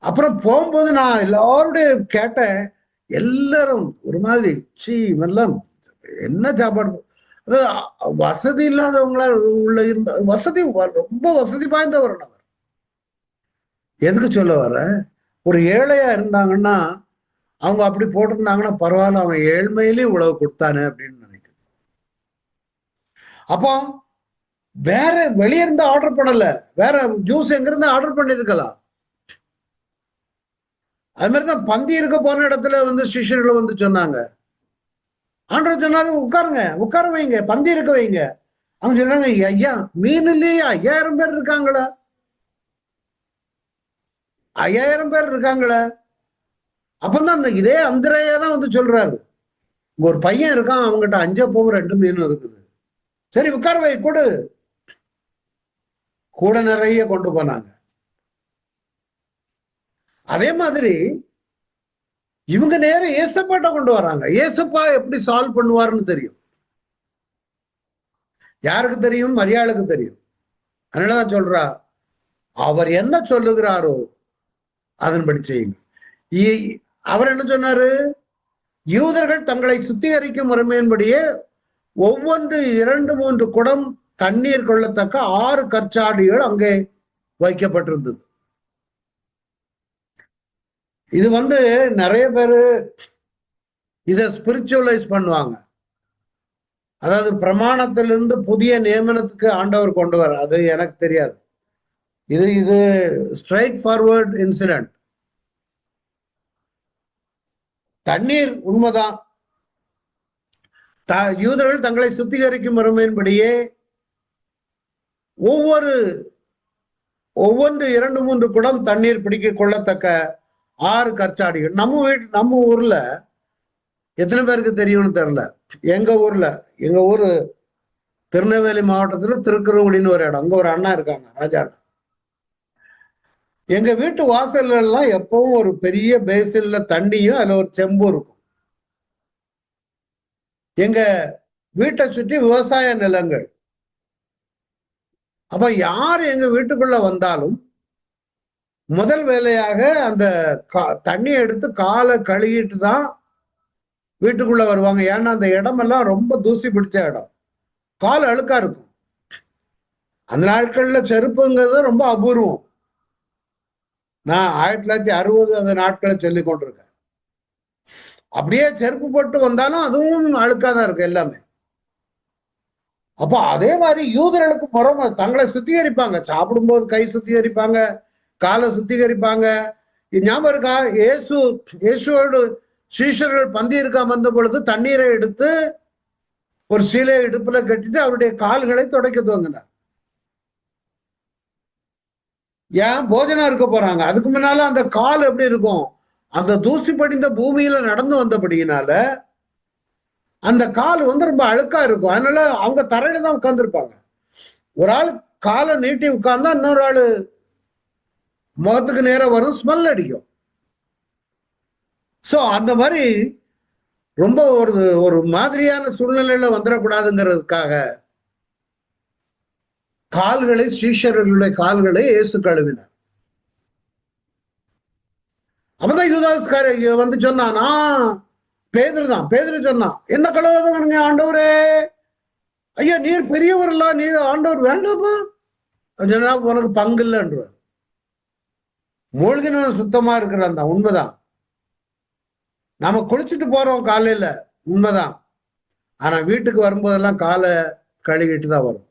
அப்புறம் போகும்போது நான் எல்லாருடைய கேட்டேன். எல்லாரும் ஒரு மாதிரி சீ எல்லாம் என்ன சாப்பாடு. வசதி இல்லாதவங்களா உள்ள இருந்த வசதி ரொம்ப வசதி வாய்ந்தவர் அவர். எதுக்கு சொல்ல வர, ஒரு ஏழையா இருந்தாங்கன்னா அவங்க அப்படி போட்டிருந்தாங்கன்னா பரவாயில்ல, அவன் ஏழ்மையிலேயே உழவு கொடுத்தானே அப்படின்னு நினைக்கிறேன். அப்போ வேற வெளியே இருந்து ஆர்டர் பண்ணல, வேற ஜூஸ் எங்க இருந்து ஆர்டர் பண்ணிருக்கலாம். அது மாதிரிதான் பந்தி இருக்க போன இடத்துல வந்து சிஷ்யர்கள் வந்து சொன்னாங்க. ஆண்டவர் சொன்னாங்க உட்காருங்க, உட்கார வைங்க, பந்தி இருக்க வைங்க. அவங்க சொன்னாங்க ஐயா மீன் இல்லையா, 5000 பேர் இருக்காங்களா, 5000 பேர் இருக்காங்களா. அப்பதான் அந்த இதே அந்திரையா தான் வந்து சொல்றாரு, ஒரு பையன் இருக்கான், அவங்ககிட்ட 5 அப்பமும் 2 மீனும் இருக்குது. சரி உட்கார வை, கொடு. கூட நிறைய கொண்டு போனாங்க. அதே மாதிரி இவங்க நேரம் ஏசப்பாட்ட கொண்டு வராங்க. ஏசப்பா எப்படி சால்வ் பண்ணுவாருன்னு தெரியும். யாருக்கு தெரியும்? மரியாளுக்கு தெரியும். அதனாலதான் சொல்றா, அவர் என்ன சொல்லுகிறாரோ அதன்படி செய்யுங்க. அவர் என்ன சொன்னாரு, யூதர்கள் தங்களை சுத்திகரிக்கும் முறைமையின்படியே ஒவ்வொன்று 2-3 குடம் தண்ணீர் கொள்ளத்தக்க 6 கற்சாடிகள் அங்கே வைக்கப்பட்டிருந்தது. இது வந்து நிறைய பேரு இதை ஸ்பிரிச்சுவலைஸ் பண்ணுவாங்க. அதாவது பிரமாணத்திலிருந்து புதிய நியமனத்துக்கு ஆண்டவர் கொண்டு வர, அது எனக்கு தெரியாது. இது ஸ்ட்ரைட் ஃபார்வர்ட் இன்சிடென்ட். தண்ணீர் உண்மைதான். யூதர்கள் தங்களை சுத்திகரிக்கும் முறைமையின்படியே ஒவ்வொன்று 2-3 குடம் தண்ணீர் பிடிக்க கொள்ளத்தக்க 6 கற்சாடிகள். நம்ம ஊர்ல எத்தனை பேருக்கு தெரியும்னு தெரியல. எங்க ஊரு திருநெல்வேலி மாவட்டத்துல திருக்குறங்குடின்னு ஒரு இடம். அங்க ஒரு அண்ணா இருக்காங்க, ராஜா. எங்க வீட்டு வாசல்ல எல்லாம் எப்பவும் ஒரு பெரிய பேசின்ல தண்ணியும் அதுல ஒரு செம்பு இருக்கும். எங்க வீட்டை சுற்றி விவசாய நிலங்கள். அப்ப யார் எங்க வீட்டுக்குள்ள வந்தாலும் முதல் வேலையாக அந்த தண்ணியை எடுத்து காலை கழுகிட்டு தான் வீட்டுக்குள்ள வருவாங்க. ஏன்னா அந்த இடமெல்லாம் ரொம்ப தூசி பிடிச்ச இடம், கால் அழுக்கா இருக்கும். அந்த நாட்கள்ல செருப்புங்கிறது ரொம்ப அபூர்வம். நான் 1960 அந்த நாட்களை சொல்லி கொண்டிருக்கேன். அப்படியே செருப்பு போட்டு வந்தாலும் அதுவும் அழுக்காதான் இருக்கு எல்லாமே. அப்போ அதே மாதிரி யூதர்களுக்கு முறை, தங்களை சுத்திகரிப்பாங்க. சாப்பிடும்போது கை சுத்திகரிப்பாங்க, காலை சுத்திகரிப்பாங்க. ஞாபகம் இருக்கா, இயேசுவோடு சீஷர்கள் பந்தி இருக்காம வந்த பொழுது தண்ணீரை எடுத்து ஒரு சீலை இடுப்புல கட்டிட்டு அவருடைய கால்களை துடைக்க துவங்கினார். ஏன்? போஜனம் இருக்க போறாங்க. அதுக்கு முன்னால அந்த கால் எப்படி இருக்கும், அந்த தூசி படிந்த பூமியில நடந்து வந்தபடியினால அந்த கால் வந்து ரொம்ப அழுக்கா இருக்கும். அதனால அவங்க தரையில தான் உட்கார்ந்துருப்பாங்க. ஒரு ஆள் காலை நீட்டி உட்கார்ந்தா இன்னொரு ஆளு முகத்துக்கு நேரம் வரும், ஸ்மெல் அடிக்கும். சோ அந்த மாதிரி ரொம்ப ஒரு மாதிரியான சூழ்நிலையில வந்துடக்கூடாதுங்கிறதுக்காக கால்களை, சீஷர்களுடைய கால்களை இயேசு கழுவினார். அப்பதான் யூதாஸ்கார வந்து சொன்னான், பேதுரு சொன்னான், என்ன கழுவாதவனுங்க ஆண்டவரே, ஐயா நீர் பெரியவர் இல்ல, நீர் ஆண்டவர் வேண்டாமா சொன்னா உனக்கு பங்கு இல்லைன்றார். மூழ்கினவன் சுத்தமா இருக்கிறான் தான், உண்மைதான். நாம குளிச்சுட்டு போறோம் காலையில, உண்மைதான். ஆனா வீட்டுக்கு வரும்போதெல்லாம் காலை கழுகிட்டு தான் வரும்.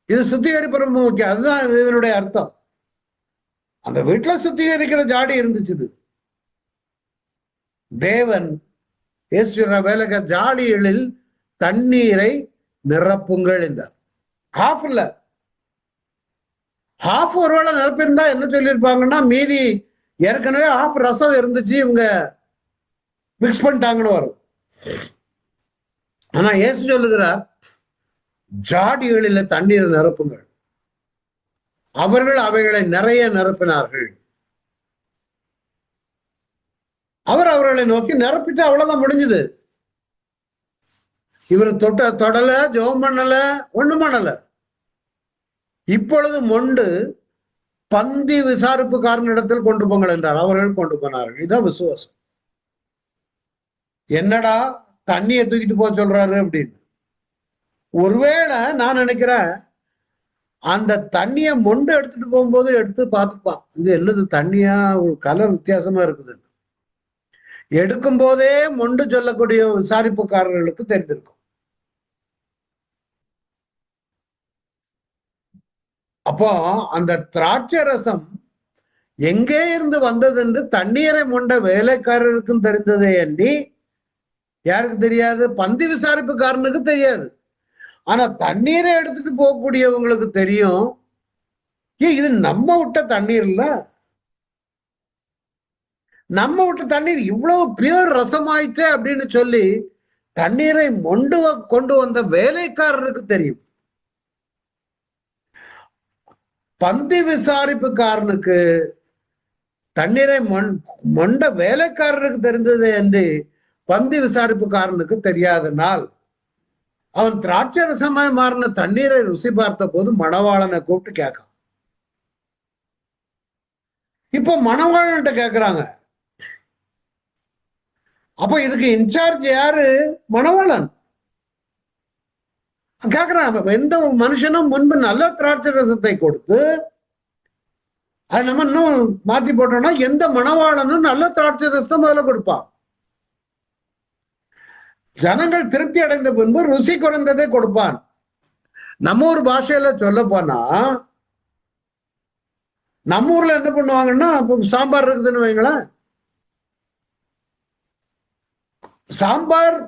இது சுத்திகரிப்பு ரொம்ப முக்கியம். அதுதான் இதனுடைய அர்த்தம். அந்த வீட்டுல சுத்திகரிக்கிற ஜாடி இருந்துச்சு. தேவன் வேலைக்க ஜாடிகளில் தண்ணீரை நிரப்புங்கள் என்றார். ஹாஃப் இல்ல, ஹாஃப் ஒருவேளை நிரப்பியிருந்தா என்ன சொல்லியிருப்பாங்கன்னா, மீதி ஏற்கனவே ஹாஃப் ரசம் இருந்துச்சு, இவங்க மிக்ஸ் பண்ணிட்டாங்கன்னு வரும். ஆனா இயேசு சொல்லுகிறார், ஜாடிகளில் தண்ணீரை நிரப்புங்கள். அவர்கள் அவைகளை நிறைய நிரப்பினார்கள். அவர் அவர்களை நோக்கி நிரப்பிட்டு அவ்வளவுதான் முடிஞ்சது. இவர் தொடல, ஜெபம் பண்ணல, ஒண்ணும் பண்ணல. இப்பொழுது மொண்டு பந்தி விசாரிப்புக்காரனிடத்தில் கொண்டு போங்கள் என்றார். அவர்கள் கொண்டு போனார்கள். இதுதான் விசுவாசம். என்னடா தண்ணியை தூக்கிட்டு போக சொல்றாரு அப்படின்னு ஒருவேளை நான் நினைக்கிறேன், அந்த தண்ணியை மொண்டு எடுத்துட்டு போகும்போது எடுத்து பார்த்துப்பான், இது என்னது தண்ணியா, கலர் வித்தியாசமா இருக்குது. எடுக்கும் போதே மொண்டு சொல்லக்கூடிய விசாரிப்புக்காரர்களுக்கு தெரிந்திருக்கும். அப்போ அந்த திராட்சை ரசம் எங்கே இருந்து வந்தது என்று தண்ணீரை மொண்ட வேலைக்காரருக்கும் தெரிந்ததே அன்றி யாருக்கு தெரியாது? பந்தி விசாரிப்புக்காரனுக்கு தெரியாது. ஆனா தண்ணீரை எடுத்துட்டு போகக்கூடியவங்களுக்கு தெரியும். இது நம்ம விட்ட தண்ணீர் இல்ல, நம்ம விட்ட தண்ணீர் இவ்வளவு பியூர் ரசமாயிட்டு அப்படின்னு சொல்லி தண்ணீரை மொண்டு கொண்டு வந்த வேலைக்காரருக்கு தெரியும். பந்தி விசாரிப்புக்காரனுக்கு தண்ணீரை மொண்ட வேலைக்காரருக்கு தெரிந்தது என்று பந்தி விசாரிப்புக்காரனுக்கு தெரியாதனால் அவன் திராட்சை ரசமாய் மாறின தண்ணீரை ருசி பார்த்த போது மணவாளனை கூப்பிட்டு கேட்கான். இப்போ மணவாளன்ட்ட கேட்கிறாங்க. அப்ப இதுக்கு இன்சார்ஜ் யாரு? மணவாளன் கேட்கிறான். எந்த மனுஷனும் முன்பு நல்ல திராட்சை ரசத்தை கொடுத்து அது நம்ம இன்னும் மாத்தி போட்டோம்னா, எந்த மணவாளனும் நல்ல திராட்சை ரசத்தை முதல்ல கொடுப்பான். ஜனங்கள் திருப்தி அடைந்த பின்பு ருசி குறைந்ததை கொடுப்பான். நம்ம ஊர் பாஷையில சொல்ல போனா, நம்ம ஊர்ல என்ன பண்ணுவாங்கன்னா, சாம்பார் இருக்குதுன்னு வைங்களேன், சாம்பார்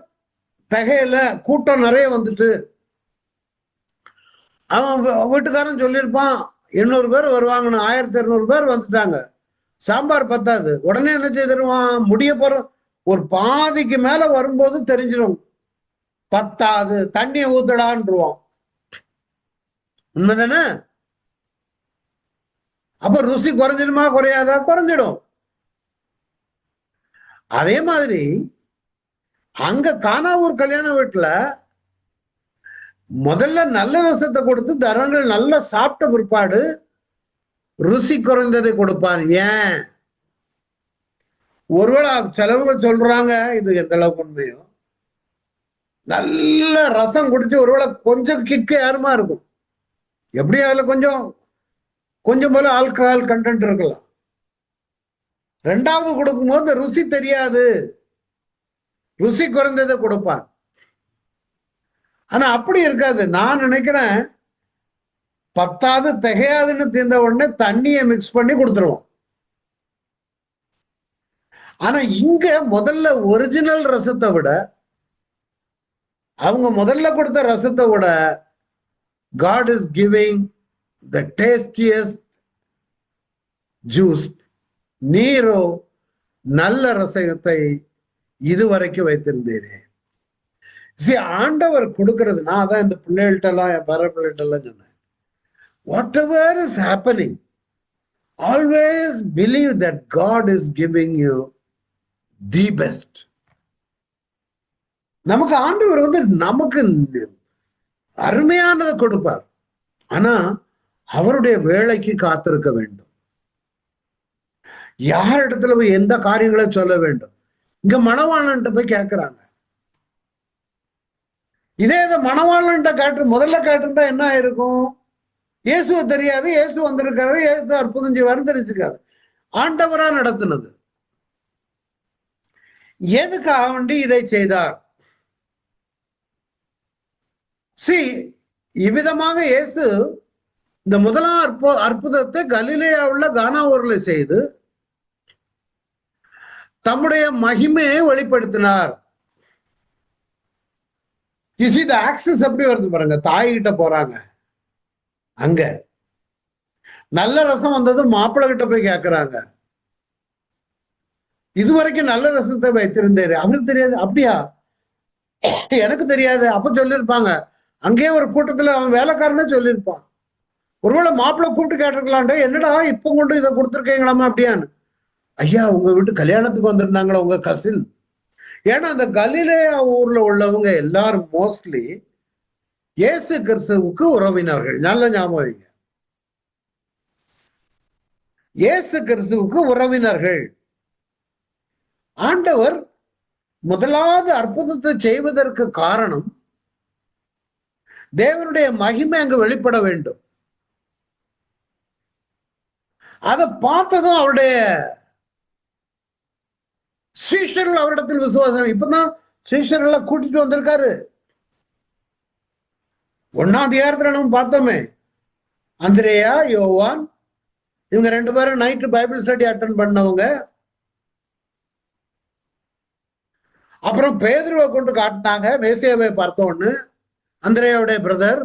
தகையில கூட்டம் நிறைய வந்துட்டு அவன் வீட்டுக்காரன் சொல்லியிருப்பான், 800 பேர் வருவாங்கன்னு. 1200 பேர் வந்துட்டாங்க, சாம்பார் பத்தாது. உடனே என்ன செய்திருவான்? முடிய போற ஒரு பாதிக்கு மேல வரும்போது தெரிஞ்சிடும், பத்தாது, தண்ணியை ஊத்தடான்ருவான். உண்மைதானே? அப்ப ருசி குறைஞ்சிடுமா குறையாதா? குறைஞ்சிடும். அதே மாதிரி அங்க கானாவூர் கல்யாண வீட்டுல முதல்ல நல்ல ரசத்தை கொடுத்து தரங்கள் நல்லா சாப்பிட்ட பிற்பாடு ருசி குறைந்ததை கொடுப்பான். ஏன்? ஒருவேளை சிலவங்க சொல்றாங்க, இது எந்த அளவுக்கு உண்மையோ, நல்ல ரசம் குடிச்சு ஒருவேளை கொஞ்சம் கிக்கு ஏறுமா இருக்கும், எப்படியும் அதுல கொஞ்சம் போல ஆல்கஹால் கண்டென்ட் இருக்கலாம். ரெண்டாவது கொடுக்கும்போது இந்த ருசி தெரியாது, ருசி குறைந்ததை கொடுப்பான். ஆனா அப்படி இருக்காது. நான் நினைக்கிறேன், பத்தாவது திகையாதுன்னு தீர்ந்த உடனே தண்ணியை மிக்ஸ் பண்ணி கொடுத்துருவோம். ஆனா இங்க முதல்ல ஒரிஜினல் ரசத்தை விட, அவங்க முதல்ல கொடுத்த ரசத்தை விட, God is giving the tastiest juice. நீரோ நல்ல ரசத்தை இதுவரைக்கும் வைத்திருந்தேனே. ஆண்டவர் கொடுக்கிறது. நான் அதான் இந்த பிள்ளைகள்ட்ட எல்லாம், என் பர பிள்ளைகிட்ட எல்லாம் சொன்னேன், whatever is happening, always believe that God is giving you the best. நமக்கு ஆண்டவர் நமக்கு அருமையானதை கொடுப்பார். ஆனா அவருடைய வேலைக்கு காத்திருக்க வேண்டும். யார் இடத்துல போய் எந்த காரியங்களை சொல்ல வேண்டும்? இங்க மணவாளன்ட்ட போய் கேட்கிறாங்க. இதே இதை மணவாளன்ட்ட கேட்டு முதல்ல கேட்டிருந்தா என்ன ஆயிருக்கும்? இயேசுவை தெரியாது, இயேசு வந்திருக்காரு, இயேசு அற்புதம் செய்வாருன்னு தெரிஞ்சுக்காது. ஆண்டவரா நடத்தினது. எதுக்காக வேண்டி இதை செய்தார்? இவ்விதமாக இயேசு இந்த முதலாம் அற்புதத்தை கலிலேயாவுள்ள கானா ஊர்ல செய்து தம்முடைய மகிமையை வெளிப்படுத்தினார். இந்த ஆக்சஸ் எப்படி வருது பாருங்க. தாய்கிட்ட போறாங்க, அங்க நல்ல ரசம் வந்தது மாப்பிள்ளை கிட்ட போய் கேட்கிறாங்க. இதுவரைக்கும் நல்ல ரசத்தை வைத்திருந்தாரு, அவருக்கு தெரியாது. அப்படியா, எனக்கு தெரியாது. அப்ப சொல்லியிருப்பாங்க, அங்கேயே ஒரு கூட்டத்துல அவன் வேலைக்காரனே சொல்லியிருப்பான். ஒருவேளை மாப்பிள்ளை கூப்பிட்டு கேட்டிருக்கலான்டா, என்னடா இப்ப கொண்டு இதை கொடுத்துருக்கீங்களாமா அப்படியான்னு. ஐயா, உங்க வீட்டு கல்யாணத்துக்கு வந்திருந்தாங்களா உங்க கசின். ஏன்னா அந்த கலிலேயா ஊர்ல உள்ளவங்க எல்லாரும் மோஸ்ட்லி இயேசு கிறிஸ்துவுக்கு உறவினர்கள். நல்ல ஞாபகம், இயேசு கிறிஸ்துவுக்கு உறவினர்கள். ஆண்டவர் முதலாவது அற்புதத்தை செய்வதற்கு காரணம் தேவனுடைய மகிமை அங்கு வெளிப்பட வேண்டும். அதை பார்த்ததும் அவருடைய சீஷர்கள் அவரிடத்தில் விசுவாசம். இப்பதான் சீஷர்கள் கூட்டிட்டு வந்திருக்காரு. 1ஆம் அதிகாரத்துல நம்ம பார்த்தோமே, அந்திரேயா, யோவான், இவங்க 2 பேரும் நைட்டு பைபிள் ஸ்டடி அட்டன் பண்ணவங்க. அப்புறம் பேதுருவை கொண்டு காட்டினாங்க, மேசியாவை பார்த்தோன்னு. அந்திரேயாவுடைய பிரதர்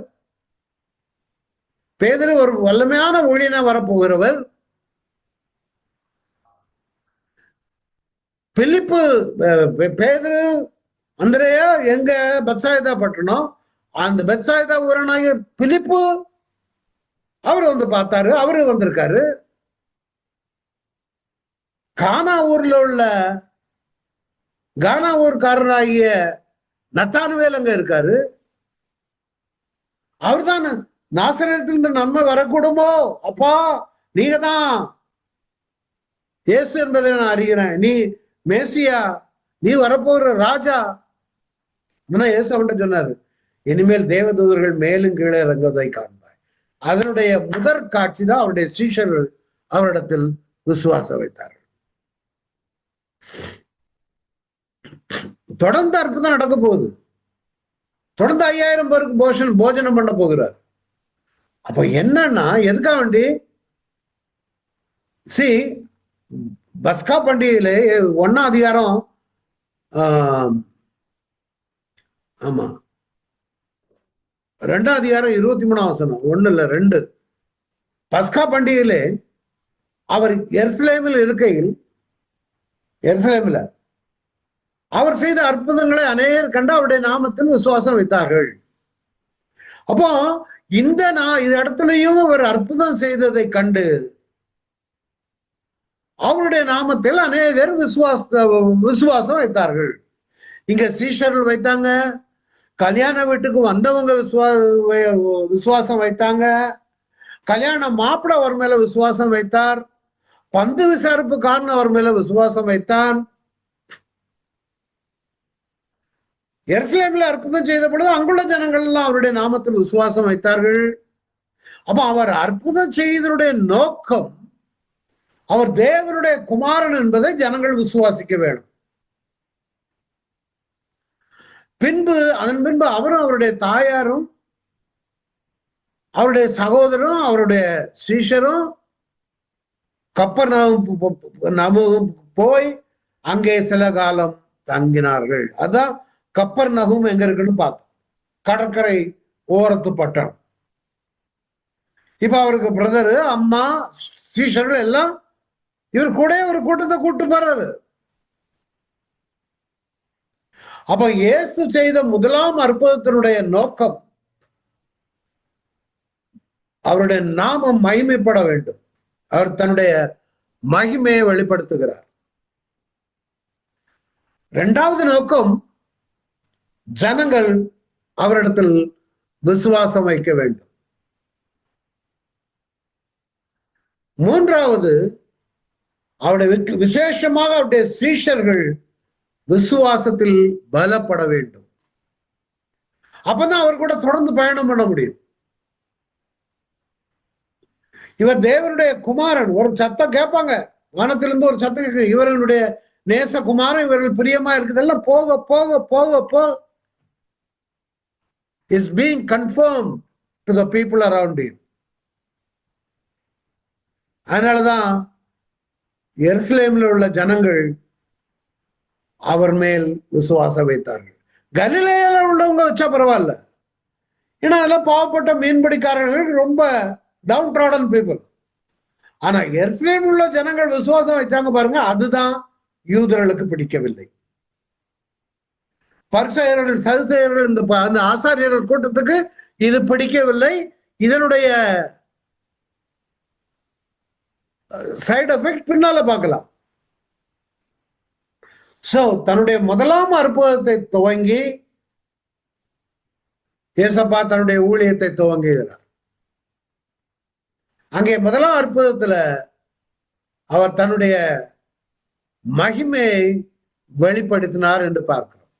பேதுரு ஒரு வல்லமையான ஊழியனா வரப்போகிறவர். பிலிப்பு, பேதுரு, அந்திரேயா எங்க பெத்சாயிதா பட்டணம், அந்த பெத்சாயிதா ஊரனாகிய பிலிப்பு அவரு வந்து பார்த்தாரு, அவரு வந்திருக்காரு. கானா ஊர்ல உள்ள கானா ஊர்காரராகிய நத்தானுவேல் அங்க இருக்காரு. அவர் தான் நாசரேத்திலிருந்து நன்மை வரக்கூடுமோ, அப்பா நீங்க தான் இயேசு என்பதை நான் அறிகிறேன், நீ மேசியா, நீ வரப்போகிற ராஜா. இயேசு அவன்கிட்ட சொன்னாரு, இனிமேல் தேவதூதர்கள் மேலும் கீழே இறங்குவதை காண்பார். அதனுடைய முதற் காட்சி தான் அவருடைய சீஷர்கள் அவரிடத்தில் விசுவாசம் வைத்தார்கள். தொடர்ந்து அற்புதம் நடக்க போகுது. தொடர்ந்து 5000 பேருக்கு போஜனம் பண்ண போகிறார். அப்ப என்னன்னா, எதுக்காக வேண்டி பஸ்கா பண்டிகையில 1ஆம் அதிகாரம், ஆமா 2ஆம் அதிகாரம் 23ஆம் வசனம், 1 இல்ல 2. பஸ்கா பண்டிகையிலே அவர் எருசலேமில் இருக்கையில், எருசலேமில் அவர் செய்த அற்புதங்களை அநேகர் கண்டு அவருடைய நாமத்தில் விசுவாசம் வைத்தார்கள். அப்போ இந்த இடத்துலையும் அவர் அற்புதம் செய்ததை கண்டு அவருடைய நாமத்தில் அநேகர் விசுவாசம் வைத்தார்கள். இங்க சீஷர்கள் வைத்தாங்க, கல்யாண வீட்டுக்கு வந்தவங்க விசுவாசம் வைத்தாங்க, கல்யாண மாப்பிள்ளை அவர் மேல விசுவாசம் வைத்தார், பந்து விசாரிப்புக்காரன் அவர் மேல விசுவாசம் வைத்தான். எருசலேமில் அற்புதம் செய்த பொழுது அங்குள்ள ஜனங்கள் எல்லாம் அவருடைய நாமத்தில் விசுவாசம் வைத்தார்கள். அப்ப அவர் அற்புதம் செய்தனுடைய நோக்கம் அவர் தேவனுடைய குமாரன் என்பதை ஜனங்கள் விசுவாசிக்க வேண்டும். அதன் பின்பு அவரும் அவருடைய தாயாரும் அவருடைய சகோதரரும் அவருடைய சீஷரும் கப்பர்நகூம் போய் அங்கே சில காலம் தங்கினார்கள். அதான் கப்பர்நகூம் எங்க இருக்குன்னு பார்த்தோம், கடற்கரை ஓரத்து பட்டணம். இப்ப அவருக்கு பிரதரு, அம்மா, சீஷர்கள் எல்லாம் இவர் கூட ஒரு கூட்டத்தை கூட்டு போறாரு. அப்ப இயேசு செய்த முதலாம் அற்புதத்தினுடைய நோக்கம் அவருடைய நாமம் மகிமைப்பட வேண்டும். அவர் தன்னுடைய மகிமையை வெளிப்படுத்துகிறார். 2வது நோக்கம் ஜனங்கள் அவரிடத்தில் விசுவாசம் வைக்க வேண்டும். 3வது அவருடைய விசேஷமாக அவருடைய சீஷர்கள் விசுவாசத்தில் பலப்பட வேண்டும். அப்பதான் அவர் கூட தொடர்ந்து பயணம் பண்ண முடியும். இவர் தேவனுடைய குமாரன். ஒரு சத்தம் கேட்பாங்க, வானத்திலிருந்து ஒரு சத்தம் கேட்கும், இவர்களுடைய நேச குமாரன், இவர்கள் பிரியமா இருக்குதெல்லாம் போக போக போக போக is being confirmed to the people around him. அதனாலதான் எருசலேமில் உள்ள ஜனங்கள் அவர் மேல் விசுவாசம் வைத்தார்கள். கலிலேயில உள்ளவங்க வச்சா பரவாயில்ல, ஏன்னா அதெல்லாம் பாவப்பட்ட மீன்பிடிக்காரர்கள், ரொம்ப டவுன் ட்ராடன் பீப்புள். ஆனா எருசலேமில் உள்ள ஜனங்கள் விசுவாசம் வச்சாங்க பாருங்க, அதுதான் யூதர்களுக்கு பிடிக்கவில்லை. பரிசேயர்கள் சதுசேயர்கள் இந்த ஆசாரியர்கள் கூட்டத்துக்கு இது பிடிக்கவில்லை. இதனுடைய சைடு எஃபெக்ட் பின்னால பார்க்கலாம். சோ தன்னுடைய முதலாம் அற்புதத்தை துவங்கி ஏசப்பா தன்னுடைய ஊழியத்தை துவங்குகிறார். அங்கே முதலாம் அற்புதத்துல அவர் தன்னுடைய மகிமையை வெளிப்படுத்தினார் என்று பார்க்கிறோம்.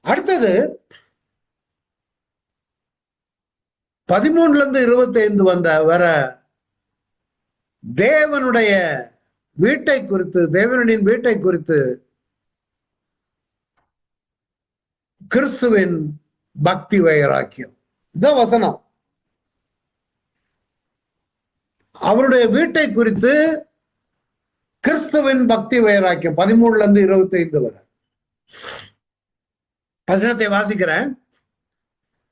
அடுத்தது 13-25 வந்த வர தேவனுடைய வீட்டை குறித்து, தேவனுடைய வீட்டை குறித்து கிறிஸ்துவின் பக்தி வைராக்கியம். இந்த வசனம் அவருடைய வீட்டை குறித்து கிறிஸ்துவின் பக்தி வைராக்கியம் 13-25 வரை வசனத்தை வாசிக்கிறேன்.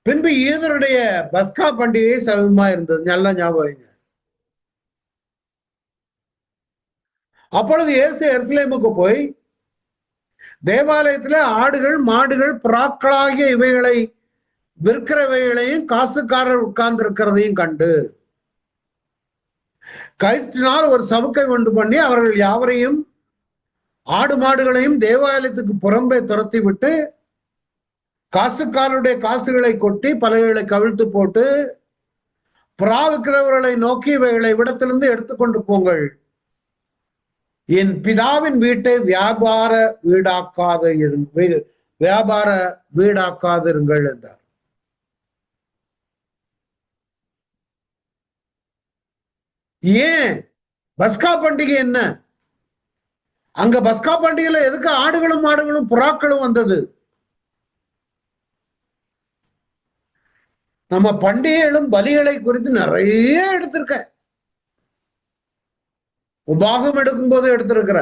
பின்பு யூதருடைய பஸ்கா பண்டிகை சமீபமா இருந்தது. நல்லா ஞாபகம். அப்பொழுது இயேசு எருசலேமுக்கு போய் தேவாலயத்துல ஆடுகள் மாடுகள் புறாக்களாகிய இவைகளை விற்கிறவைகளையும் காசுக்காரர் உட்கார்ந்து இருக்கிறதையும் கண்டு கயிற்றினால் ஒரு சவுக்கை உண்டு பண்ணி அவர்கள் யாவரையும் ஆடு மாடுகளையும் தேவாலயத்துக்கு புறம்பே துரத்தி விட்டு காசுக்காரருடைய காசுகளை கொட்டி பலகைகளை கவிழ்த்து போட்டு புறா விற்கிறவர்களை நோக்கி இவைகளை விடத்திலிருந்து எடுத்துக்கொண்டு போங்கள், என் பிதாவின் வீட்டை வியாபார வீடாக்காதிருங்கள் என்றார். ஏன் பஸ்கா பண்டிகை என்ன? அங்க பஸ்கா பண்டிகையில எதுக்கு ஆடுகளும் மாடுகளும் புறாக்களும் வந்தது? நம்ம பண்டிகைகளும் பலிகளை குறித்து நிறைய எடுத்திருக்க. உபாகம் எடுக்கும் போது எடுத்திருக்கிற,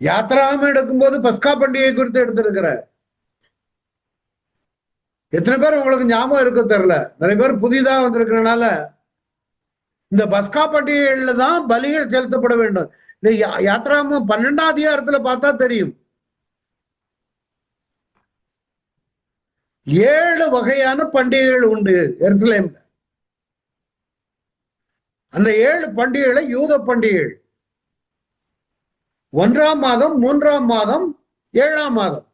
யாத்திராகம் எடுக்கும் போது பஸ்கா பண்டிகை குறித்து எடுத்திருக்கிற. எத்தனை பேர் உங்களுக்கு ஞாபகம் இருக்க தெரியல, நிறைய பேர் புதிதா வந்திருக்கிறனால இந்த பஸ்கா பண்டிகைகள்ல தான் பலிகள் செலுத்தப்பட வேண்டும். யாத்திராகம் 12ஆம் அதிகாரத்துல பார்த்தா தெரியும். 7 வகையான பண்டிகைகள் உண்டு எருசலேம்ல. அந்த 7 பண்டிகைகளை யூத பண்டிகைகள். 1ஆம் மாதம், 3ஆம் மாதம், 7ஆம் மாதம்.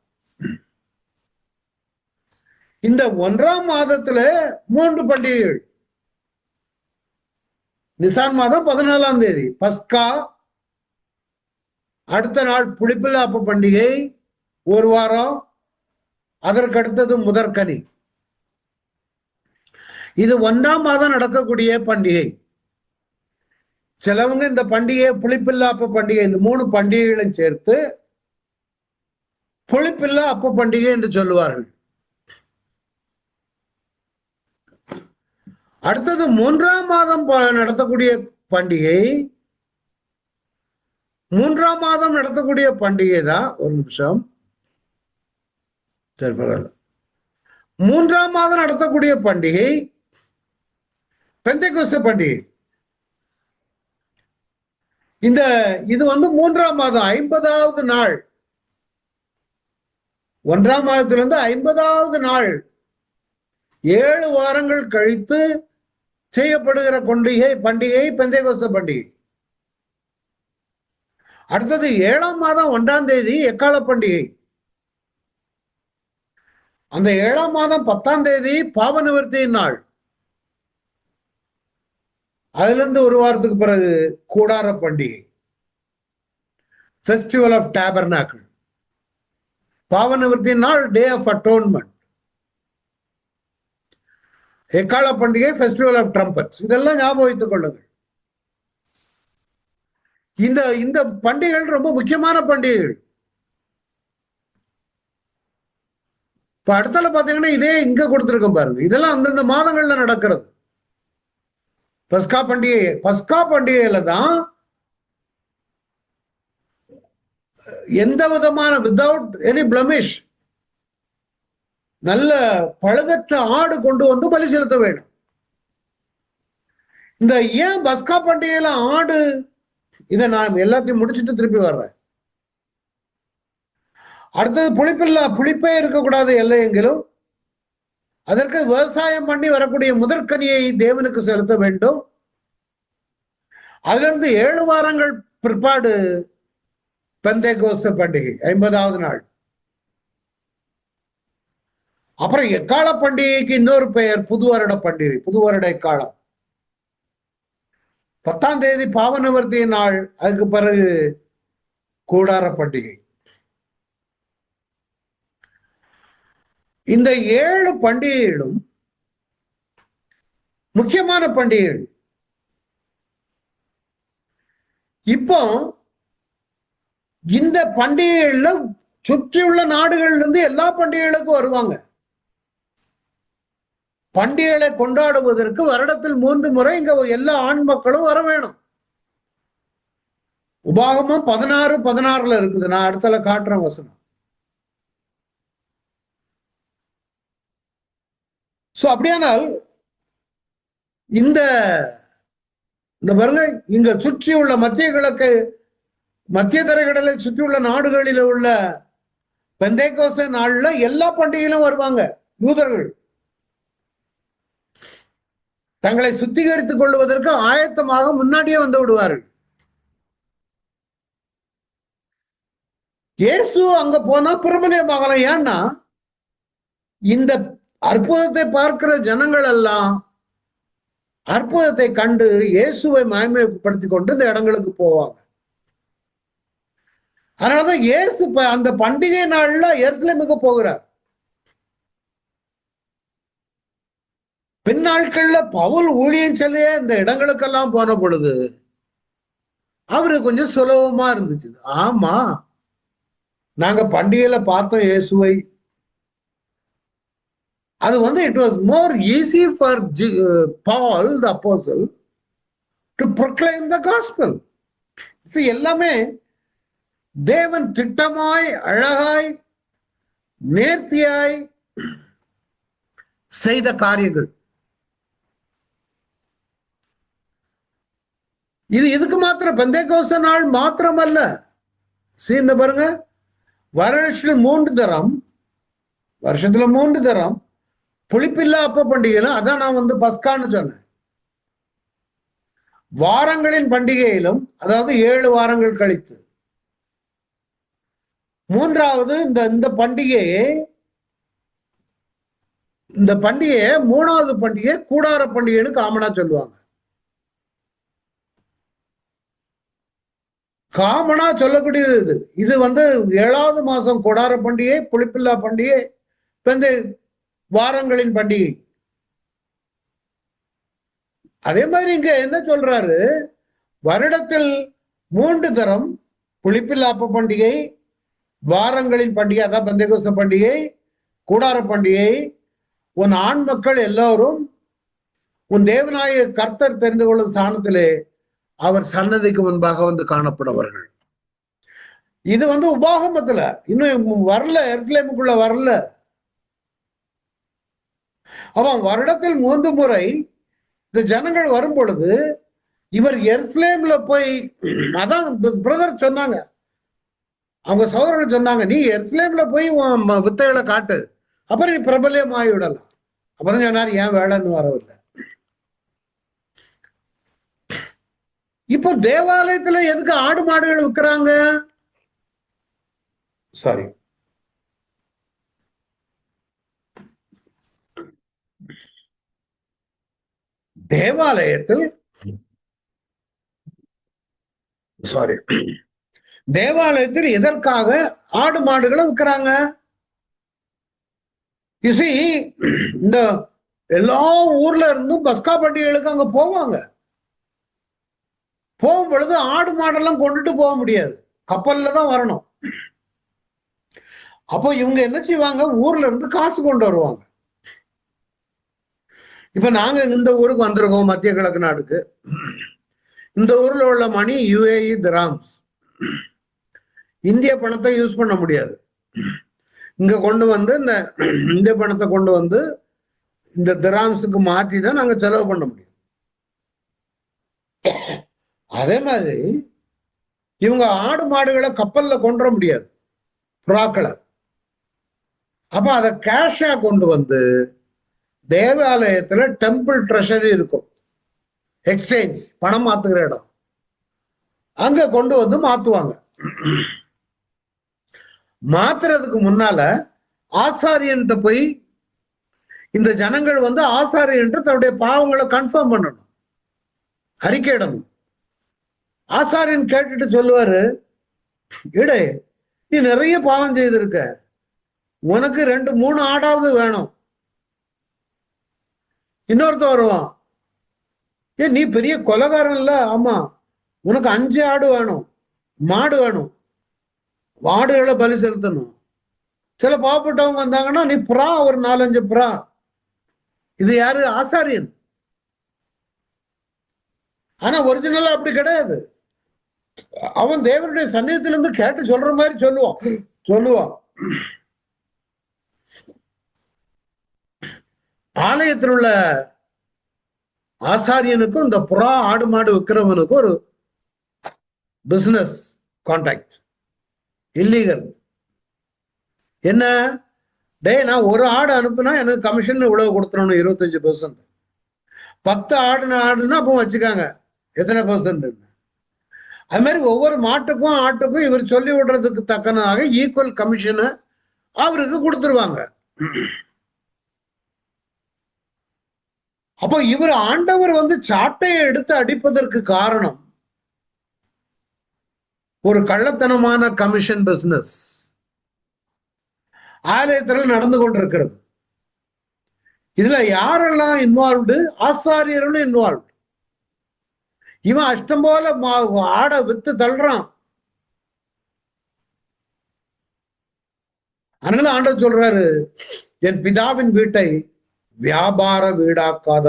இந்த 1ஆம் மாதத்துல 3 பண்டிகைகள். நிசான் மாதம் 14ஆம் தேதி பஸ்கா, அடுத்த நாள் புளிப்பில்லா அப்ப பண்டிகை, ஒரு வாரம், அதற்கு அடுத்தது முதற்கனி. இது 1ஆம் மாதம் நடக்கக்கூடிய பண்டிகை. சிலவங்க இந்த பண்டிகையை புளிப்பில்லா அப்ப பண்டிகை, இந்த 3 பண்டிகைகளையும் சேர்த்து புளிப்பில்லா அப்ப பண்டிகை என்று சொல்லுவார்கள். அடுத்தது 3ஆம் மாதம் நடத்தக்கூடிய பண்டிகை. 3ஆம் மாதம் நடத்தக்கூடிய பண்டிகை தான், ஒரு நிமிஷம், 3ஆம் மாதம் நடத்தக்கூடிய பண்டிகை பெந்தெகோஸ்தே பண்டிகை. இது 3ஆம் மாதம் 50வது நாள். 1ஆம் மாதத்திலிருந்து 50வது நாள் 7 வாரங்கள் கழித்து செய்யப்படுகிற பண்டிகை பெந்தெகோஸ்தே பண்டிகை. அடுத்தது 7ஆம் மாதம் 1ஆம் தேதி எக்கால பண்டிகை. அந்த 7ஆம் மாதம் 10ஆம் தேதி பாவ நிவர்த்தியின் நாள். அதுல இருந்து ஒரு வாரத்துக்கு பிறகு கூடார பண்டிகை, ஃபெஸ்டிவல் ஆஃப் டேபர்னாக்கிள். பாவ நிவர்த்தியின் நாள் டே ஆஃப் அட்டோன்மெண்ட். எக்கால பண்டிகை ஃபெஸ்டிவல் ஆஃப் ட்ரம்பட்ஸ். இதெல்லாம் ஞாபகம் வைத்துக் கொள்ளுங்கள். இந்த பண்டிகைகள் ரொம்ப முக்கியமான பண்டிகைகள். இப்ப அடுத்தால பாத்தீங்கன்னா இதே இங்க கொடுத்திருக்கோம் பாருங்க. இதெல்லாம் அந்தந்த மாதங்கள்ல நடக்கிறது. பஸ்கா பண்டிகையில தான் எந்த விதமான வித்தவுட் எனி பிளமிஷ் நல்ல பழுதற்ற ஆடு கொண்டு வந்து பலி செலுத்த வேண்டும். இந்த ஏன் பஸ்கா பண்டிகையில ஆடு, இதை நான் எல்லாத்தையும் முடிச்சுட்டு திருப்பி வர்றேன். அடுத்தது புளிப்பே இருக்கக்கூடாது எல்லை எங்கிலும். அதற்கு விவசாயம் பண்ணி வரக்கூடிய முதற்கனியை தேவனுக்கு செலுத்த வேண்டும். அதுல இருந்து 7 வாரங்கள் பிற்பாடு பெந்தேகோஸ்து பண்டிகை 50வது நாள். அப்புறம் எக்கால பண்டிகைக்கு இன்னொரு பெயர் புது வருட பண்டிகை, புது வருட எக்காலம். 10ஆம் தேதி பாவ நிவர்த்தி நாள், அதுக்கு பிறகு கூடார பண்டிகை. இந்த 7 பண்டிகைகளும் முக்கியமான பண்டிகைகள். இப்போ இந்த பண்டிகைகள்ல சுற்றியுள்ள நாடுகள்ல இருந்து எல்லா பண்டிகைகளுக்கும் வருவாங்க. பண்டிகைகளை கொண்டாடுவதற்கு வருடத்தில் 3 முறை இங்க எல்லா ஆண் மக்களும் வர வேணும். உபாகமம் 16:16 இருக்குது. நான் அடுத்தல காட்டுறேன் வசனம். அப்படியானால் இந்த பாருங்க, இங்க சுற்றியுள்ள மத்திய கிழக்கு, மத்திய தரைக்கடலை சுற்றியுள்ள நாடுகளில் உள்ள பெந்தேகோஸ்தே நாள்ல எல்லா பண்டிகையிலும் வருவாங்க. யூதர்கள் தங்களை சுத்திகரித்துக் கொள்வதற்கு ஆயத்தமாக முன்னாடியே வந்து விடுவார்கள். இயேசு அங்க போனா பிரபலமாகலாம். ஏன்னா இந்த அற்புதத்தை பார்க்கிற ஜனங்கள் எல்லாம் அற்புதத்தை கண்டு இயேசுவை மகிமைப்படுத்திக் கொண்டு இந்த இடங்களுக்கு போவாங்க. அதனாலதான் இயேசு அந்த பண்டிகை நாள்ல எருசலேமுக்கு போகிறார். பின்னாட்கள்ல பவுல் ஊழியம் சொல்லியே இந்த இடங்களுக்கெல்லாம் போன பொழுது அவருக்கு கொஞ்சம் சுலபமா இருந்துச்சு. ஆமா, நாங்க பண்டிகையில பார்த்தோம் இயேசுவை. அது it was more easy for Paul the apostle to proclaim the gospel. எல்லாமே தேவன் திட்டமாய், அழகாய், நேர்த்தியாய் செய்த காரியங்கள். இது இதுக்கு மாத்திரம் பெந்தேகோஸ்தே நாள் மாத்திரமல்ல. இந்த பாருங்க, வருஷத்துல 3 தரம் புளிப்பில்லா அப்ப பண்டிகையிலும், அதான் நான் பஸ்கான்னு சொன்னேன். வாரங்களின் பண்டிகையிலும், அதாவது 7 வாரங்கள் கழித்து 3வது இந்த பண்டிகையை 3வது பண்டிகை கூடார பண்டிகைன்னு காமனா சொல்லுவாங்க. காமனா சொல்லக்கூடியது இது 7வது மாசம் கொடார பண்டிகை, புளிப்பில்லா பண்டிகை, வாரங்களின் பண்டிகை. அதே மாதிரி இங்க என்ன சொல்றாரு, வருடத்தில் 3 தரம் புளிப்பில்லா அப்ப பண்டிகை, வாரங்களின் பண்டிகை, அதான் பெந்தேகோஸ்தே பண்டிகை, கூடார பண்டிகை. உன் ஆண் மக்கள் எல்லோரும் உன் தேவனாய கர்த்தர் தெரிந்து கொள்ளும் ஸ்தானத்திலே அவர் சன்னதிக்கு முன்பாக காணப்படுவார்கள். இது உபாகமத்துல இன்னும் வரல, எருசலேமுக்குள்ள வரல. அவன் வருடத்தில் 3 முறை இந்த ஜனங்கள் வரும் பொழுது இவர் எருசலேம்ல போய், அதான் பிரதர் சொன்னாங்க, அவங்க சகோதரர்கள் சொன்னாங்க, நீ எருசலேம்ல போய் வித்தைகளை காட்டு, அப்புறம் நீ பிரபல்யமாகி விடலாம். அப்பதான் சொன்னார், ஏன் வேலைன்னு வரவில்லை. இப்போ தேவாலயத்துல எதுக்கு ஆடு மாடுகள் விற்கிறாங்க? சாரி, தேவாலயத்தில் எதற்காக ஆடு மாடுகளை விற்கிறாங்க? இந்த எல்லா ஊர்ல இருந்தும் பஸ்கா பண்டிகைகளுக்கு அங்க போவாங்க. போகும் பொழுது ஆடு மாடெல்லாம் கொண்டுட்டு போக முடியாது, கப்பல்ல தான் வரணும். அப்போ இவங்க என்ன செய்வாங்க, ஊர்ல இருந்து காசு கொண்டு வருவாங்க. இப்ப நாங்க இந்த ஊருக்கு வந்திருக்கோம், மத்திய கிழக்கு நாடுக்கு. இந்த ஊர்ல உள்ள மணி யுஏஇ திராம்ஸ். இந்திய பணத்தை யூஸ் பண்ண முடியாது. இங்க கொண்டு வந்து இந்த இந்திய பணத்தை கொண்டு வந்து இந்த திராம்ஸுக்கு மாற்றி தான் நாங்க செலவு பண்ண முடியும். அதே மாதிரி இவங்க ஆடு மாடுகளை கப்பல்ல கொண்டு வர முடியாது, புறாக்களை. அப்ப அதை கேஷா கொண்டு வந்து தேவாலயத்துல டெம்பிள் ட்ரெஷரி இருக்கும், எக்ஸ்சேஞ்ச் பணம் மாத்துகிற இடம், அங்க கொண்டு வந்து மாத்துவாங்க. மாத்துறதுக்கு முன்னால ஆசாரியன்ட்ட போய் இந்த ஜனங்கள் வந்து ஆசாரியன்ட்டு தன்னுடைய பாவங்களை கன்ஃபார்ம் பண்ணணும், அறிக்கையிடணும். ஆசாரியன் கேட்டுட்டு சொல்லுவாரு, இடே நீ நிறைய பாவம் செய்திருக்க, உனக்கு 2-3 ஆடாவது வேணும். இன்னொருத்த வருவான், நீ பெரிய கொலைகாரன் இல்ல, ஆமா உனக்கு 5 ஆடு வேணும், மாடு வேணும், மாடுகளை பலி செலுத்தணும். சில பாவப்பட்டவங்க வந்தாங்கன்னா நீ புறா, ஒரு 4-5 புறா. இது யாரு? ஆசாரியன். ஆனா ஒரிஜினலா அப்படி கிடையாது. அவன் தேவனுடைய சன்னியத்திலிருந்து கேட்டு சொல்ற மாதிரி சொல்லுவான். ஆலயத்தில் உள்ள ஆசாரியனுக்கும் இந்த புறா ஆடு மாடு விற்கிறவனுக்கும் ஒரு பிசினஸ் கான்டாக்ட், இல்லீகல். என்ன, நான் ஒரு ஆடு அனுப்புனா எனக்கு கமிஷன் இவ்வளவு கொடுத்துடணும், 25%. 10 ஆடுனா அப்போ வச்சுக்காங்க எத்தனை %. அது மாதிரி ஒவ்வொரு மாட்டுக்கும் ஆட்டுக்கும் இவர் சொல்லி விடுறதுக்கு தக்கனாக ஈக்குவல் கமிஷனை அவருக்கு கொடுத்துருவாங்க. அப்போ இவர் ஆண்டவர் வந்து சாட்டையை எடுத்து அடிப்பதற்கு காரணம் ஒரு கள்ளத்தனமான கமிஷன் பிசினஸ் ஆலயத்தில் நடந்து கொண்டிருக்கிறது. இதுல யாரெல்லாம் இன்வால்வ்டு? ஆசாரியர்களும் இன்வால்வ்டு. இவன் அஷ்டம் போல ஆடை வித்து தள்ளுறான். அதனால ஆண்டவர் சொல்றாரு, என் பிதாவின் வீட்டை வியாபார வீடாக்காத.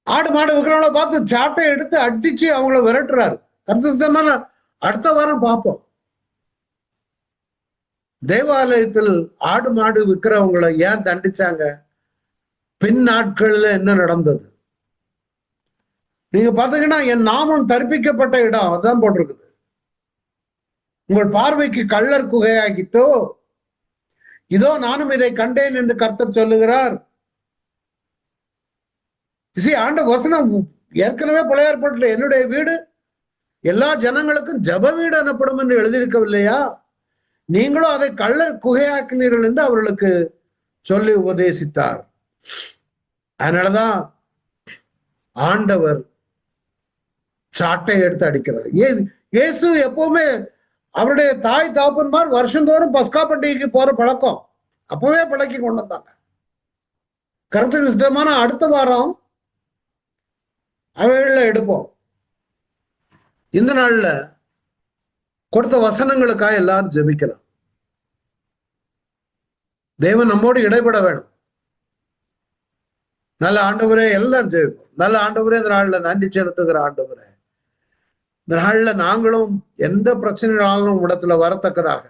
ஆடு மாடு விற்கிறவங்கள பார்த்து சாட்டை எடுத்து அடிச்சு அவங்கள விரட்டுறாரு. கருத்துமான அடுத்த வாரம் பார்ப்போம். தேவாலயத்தில் ஆடு மாடு விற்கிறவங்களை ஏன் தண்டிச்சாங்க? பின் நாட்கள்ல என்ன நடந்தது நீங்க பாத்தீங்கன்னா, என் நாமம் தரிப்பிக்கப்பட்ட இடம் அதான் போட்டிருக்குது. உங்கள் பார்வைக்கு கள்ளர் குகையாகிட்டோ, இதோ நானும் இதை கண்டேன் என்று கர்த்தர் சொல்லுகிறார். ஆண்ட வசனம் ஏற்கனவே பழைய ஏற்பாட்டில் என்னுடைய வீடு எல்லா ஜனங்களுக்கும் ஜப வீடு எனப்படும் என்று எழுதியிருக்கவில்லையா? நீங்களும் அதை கள்ளர் குகையாக்கினீர்கள் என்று அவர்களுக்கு சொல்லி உபதேசித்தார். அதனாலதான் ஆண்டவர் சாட்டை எடுத்து அடிக்கிறார். இயேசு எப்பவுமே அவருடைய தாய் தாப்பன்மார் வருஷந்தோறும் பஸ்கா பண்டிகைக்கு போற பழக்கம் அப்பவே பழக்கி கொண்டு வந்தாங்க. கருத்துக்கு சித்தமான அடுத்த வாரம் அவைகள்ல எடுப்போம். இந்த நாள்ல கொடுத்த வசனங்களுக்காக எல்லாரும் ஜெபிக்கலாம். தேவன் நம்மோடு இடைபட வேணும். நல்ல ஆண்டவரே, எல்லாரும் ஜெபிப்போம். நல்ல ஆண்டவரே, இந்த நாள்ல நன்றி செலுத்துகிற ஆண்டவரே, இந்த நாள்ல நாங்களும் எந்த பிரச்சனைகளாலும் இடத்துல வரத்தக்கதாக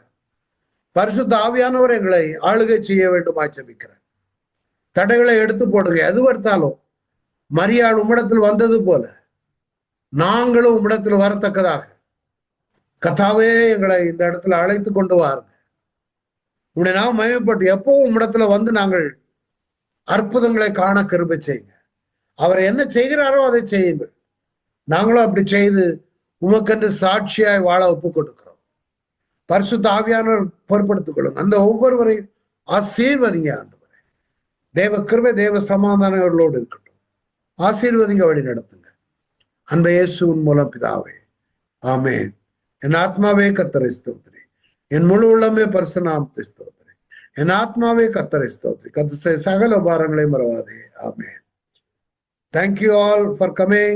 பரிசுத்த ஆவியானவர் எங்களை ஆளுகை செய்ய வேண்டுமா ஜெபிக்கிறேன். தடைகளை எடுத்து போடுங்க. எது எடுத்தாலும் மரியாள் உம்மிடத்தில் வந்தது போல நாங்களும் உம்மிடத்தில் வரத்தக்கதாக கர்த்தாவே எங்களை இந்த இடத்துல அழைத்து கொண்டு வாருங்க. உங்களுடைய நாம் மகிமைப்பட்டு எப்பவும் உம்மிடத்துல வந்து நாங்கள் அற்புதங்களை காண கிருபை செய்யுங்க. அவர் என்ன செய்கிறாரோ அதை செய்யுங்கள். நாங்களும் அப்படி செய்து உமக்கென்று சாட்சியாய் வாழ ஒப்பு கொடுக்கிறோம். பரிசுத்த ஆவியானவர் பொறுப்படுத்திக் கொள்ளுங்க. அந்த ஒவ்வொருவரையும் ஆசீர்வதிங்க ஆண்டவரே. தேவ கிருபை, தேவ சமாதானங்களோடு இருக்கட்டும். ஆசீர்வதிங்க, வழி நடத்துங்க. அன்பு இயேசுவின் மூலம் பிதாவே, ஆமென். என் ஆத்மாவே கர்த்தரை ஸ்தோத்திரி, என் முழு உள்ளமே பரிசுத்த நாமத்தை ஸ்தோத்திரி. என் ஆத்மாவே கர்த்தரை ஸ்தோத்திரி. கர்த்தர் சகல உபகாரங்களையும் மறவாதே. ஆமென். Thank you all for coming.